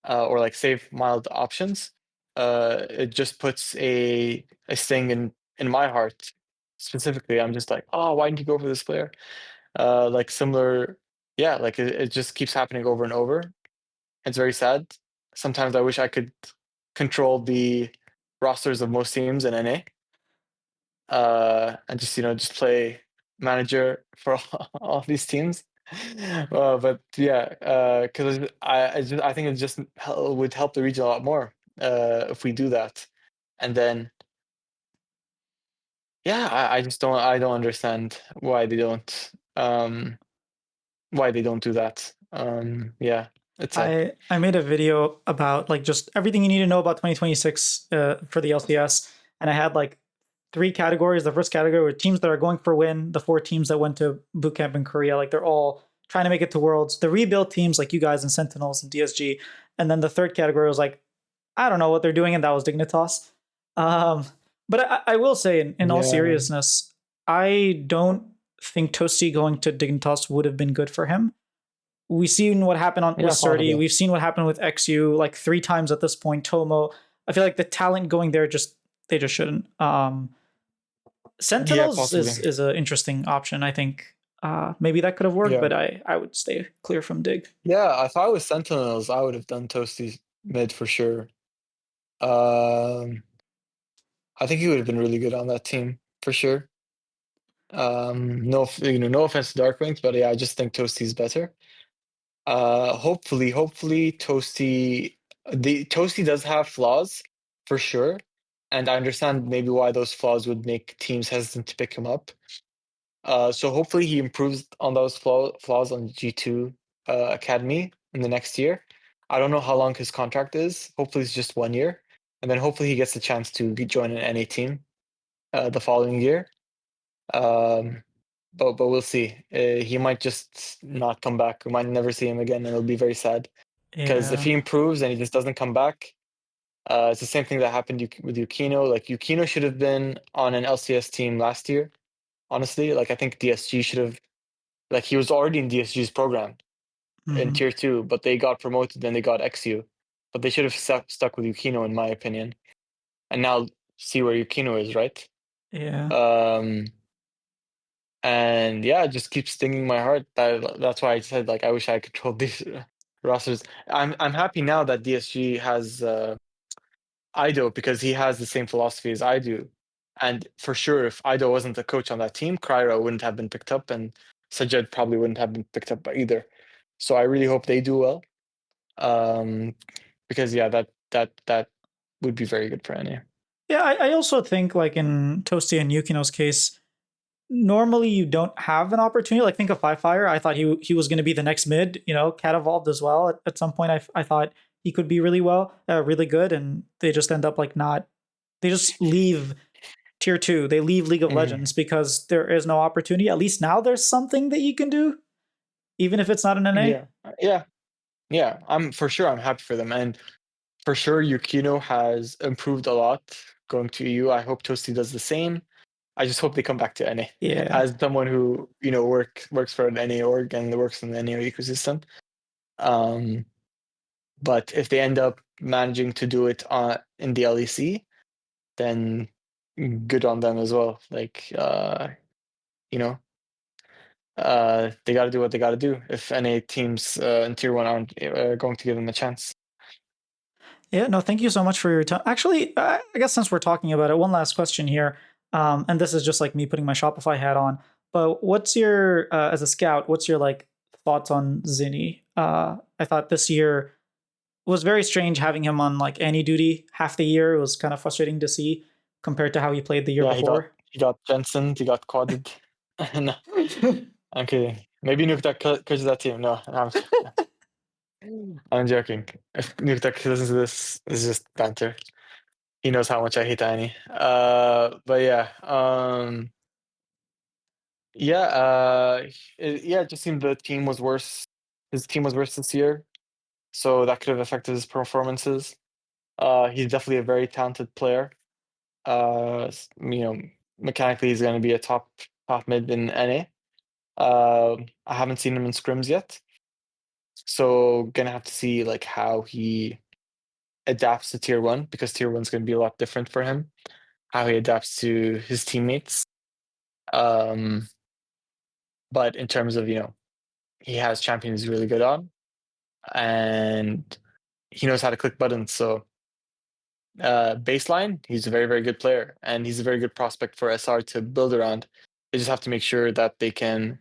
or like safe, mild options. It just puts a sting in my heart specifically. I'm just like, oh, why didn't you go for this player? Like similar, yeah, like it just keeps happening over and over. It's very sad. Sometimes I wish I could control the rosters of most teams in NA, and just play manager for all these teams. But yeah, because I think it just would help the region a lot more if we do that. And then yeah, I just don't understand why they don't do that. Yeah. itself. I made a video about like just everything you need to know about 2026 for the LCS, and I had like three categories. The first category were teams that are going for a win. The four teams that went to boot camp in Korea, like they're all trying to make it to Worlds. The rebuild teams, like you guys and Sentinels and DSG, and then the third category was like I don't know what they're doing, and that was Dignitas. Um, but I will say, in all Yeah, seriousness, I don't think Toasty going to Dignitas would have been good for him. We've seen what happened with yeah, Surdy. possibly. We've seen what happened with XU like three times at this point. Tomo. I feel like the talent going there just they just shouldn't. Yeah, Sentinels possibly. is an interesting option. I think maybe that could have worked, Yeah, but I would stay clear from Dig. yeah. If I was Sentinels, I would have done Toasty mid for sure. Um, I think he would have been really good on that team for sure. No, no offense to Darkwings, but yeah, I just think Toasty's better. Hopefully, Toasty does have flaws for sure, and I understand maybe why those flaws would make teams hesitant to pick him up. So hopefully he improves on those flaws on G2 Academy in the next year. I don't know how long his contract is. Hopefully it's just 1 year, and then hopefully he gets the chance to join an NA team the following year. Um, but we'll see. He might just not come back. We might never see him again, and it'll be very sad. Because if Yeah. he improves and he just doesn't come back, it's the same thing that happened with Yukino. Like Yukino should have been on an LCS team last year. Honestly, like I think DSG should have. Like he was already in DSG's program in Hmm. tier two, but they got promoted, then they got XU. But they should have stuck with Yukino, in my opinion. And now see where Yukino is, right? Yeah. Um, and yeah, it just keeps stinging my heart. That's why I said like I wish I controlled these rosters. I'm happy now that DSG has Ido because he has the same philosophy as I do. And for sure, if Ido wasn't the coach on that team, Kryra wouldn't have been picked up, and Sajed probably wouldn't have been picked up by either. So I really hope they do well. Um, because yeah, that would be very good for NA. Yeah, I also think like in Toasty and Yukino's case, normally you don't have an opportunity. Like think of Five Fire. I thought he was going to be the next mid. You know, Cat evolved as well. At some point, I thought he could be really good, and they just end up like not. They just leave tier two. They leave League of Mhm. Legends because there is no opportunity. At least now there's something that you can do, even if it's not an NA. Yeah, yeah, yeah. I'm happy for them, and for sure Yukino has improved a lot going to EU. I hope Toasty does the same. I just hope they come back to NA. Yeah, As someone who works for an NA org and works in the NA ecosystem, um, but if they end up managing to do it in the LEC, then good on them as well. Like you know, they got to do what they got to do if NA teams in Tier One aren't going to give them a chance. yeah. No, thank you so much for your time. Actually, I guess since we're talking about it, one last question here, and this is just like me putting my Shopify hat on. But what's your as a scout? What's your like thoughts on Zinni? I thought this year was very strange having him on like any duty half the year. It was kind of frustrating to see compared to how he played the year Yeah, before. he got Jensen, he got quadded. No, I'm kidding. Maybe Nukta coaches that team. No, I'm joking. If Nukta listens to this, it's just banter. He knows how much I hate Annie. But yeah, yeah, yeah. It just seemed the team was worse. His team was worse this year, so that could have affected his performances. He's definitely a very talented player. Mechanically, he's going to be a top mid in NA. I haven't seen him in scrims yet, so gonna have to see like how he adapts to tier one because tier one's going to be a lot different for him. How he adapts to his teammates. Um, but in terms of he has champions he's really good on, and he knows how to click buttons. So baseline, he's a very very good player, and he's a very good prospect for SR to build around. They just have to make sure that they can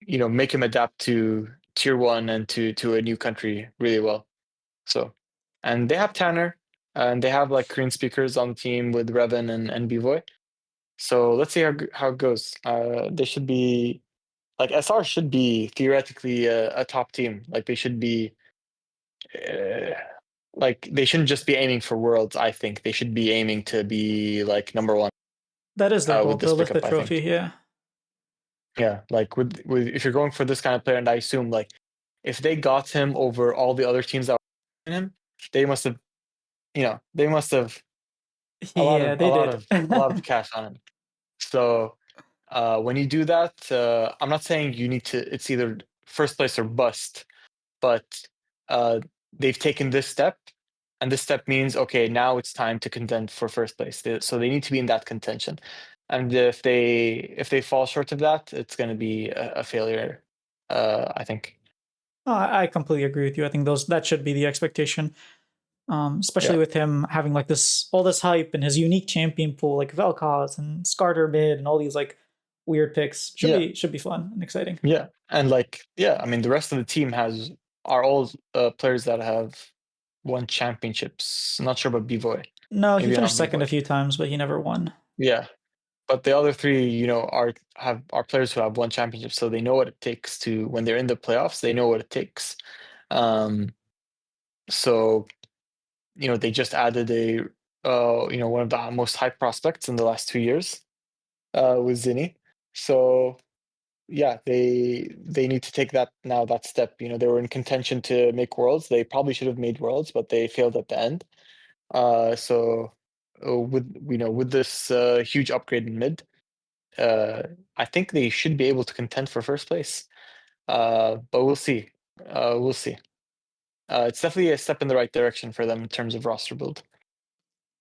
make him adapt to tier one and to a new country really well. So, and they have Tanner, and they have like Korean speakers on the team with Revan and Bivoy. So let's see how it goes. They should be like SR should be theoretically a top team. Like they should be uh, like they shouldn't just be aiming for worlds. I think they should be aiming to be like number one That is their goal with to this lift the pickup. I trophy. think. Yeah. Yeah, like with if you're going for this kind of player, and I assume like if they got him over all the other teams that were in him, they must have they must have Yeah, they did. a lot of cash on him. So when you do that, I'm not saying you need to. It's either first place or bust, but uh, they've taken this step, and this step means okay, now it's time to contend for first place. So they need to be in that contention, and if they fall short of that, it's going to be a failure. I think. I completely agree with you. I think those that should be the expectation, especially Yeah, with him having like this all this hype and his unique champion pool like Vel'Koz and Skarter mid and all these like weird picks. yeah, Should be fun and exciting. yeah, and like yeah, I mean the rest of the team are all players that have won championships. Not sure about B-Boy, No, he maybe finished not second a B-Boy. few times, but he never won. Yeah, but the other three, are players who have won championships, so they know what it takes to when they're in the playoffs. They know what it takes. Um, so they just added one of the most hyped prospects in the last 2 years with Zinni. So yeah, they need to take that step. They were in contention to make worlds. They probably should have made worlds, but they failed at the end. So with this huge upgrade in mid. Uh, I think they should be able to contend for first place. But we'll see. We'll see. It's definitely a step in the right direction for them in terms of roster build.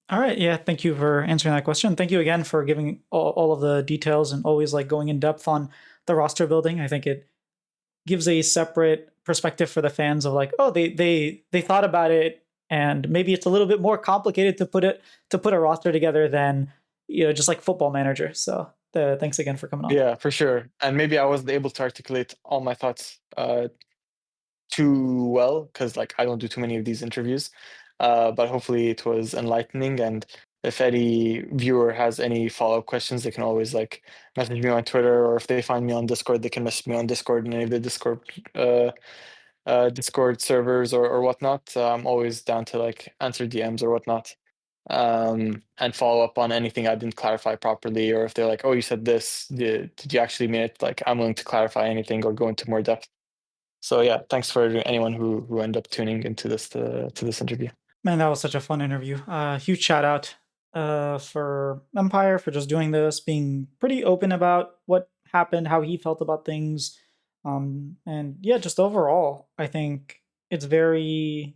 All right, yeah, thank you for answering that question. Thank you again for giving all of the details and always like going in depth on the roster building. I think it gives a separate perspective for the fans of like, oh, they thought about it, and maybe it's a little bit more complicated to put a roster together than just like Football Manager. So thanks again for coming on. Yeah, for sure. And maybe I wasn't able to articulate all my thoughts too well because like I don't do too many of these interviews. But hopefully it was enlightening. And if any viewer has any follow-up questions, they can always like message me on Twitter, or if they find me on Discord, they can message me on Discord and any of the Discord servers or whatnot. I'm always down to like answer DMs or whatnot, and follow up on anything I didn't clarify properly, or if they're like, "Oh, you said this. Did you actually mean it?" Like, I'm willing to clarify anything or go into more depth. So yeah, thanks for anyone who ended up tuning into to this interview. Man, that was such a fun interview. Huge shout out for Empire for just doing this, being pretty open about what happened, how he felt about things. And yeah, just overall, I think it's very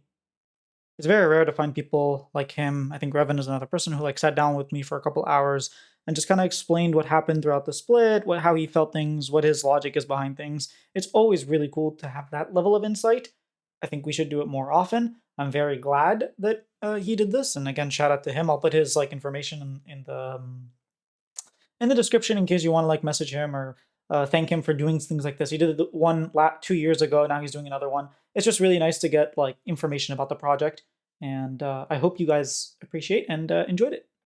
it's very rare to find people like him. I think Revan is another person who like sat down with me for a couple hours and just kind of explained what happened throughout the split, what how he felt things, what his logic is behind things. It's always really cool to have that level of insight. I think we should do it more often. I'm very glad that he did this, and again, shout out to him. I'll put his like information in the description in case you want to like message him or thank him for doing things like this. He did one 2 years ago. Now he's doing another one. It's just really nice to get like information about the project, and I hope you guys appreciate and enjoyed it.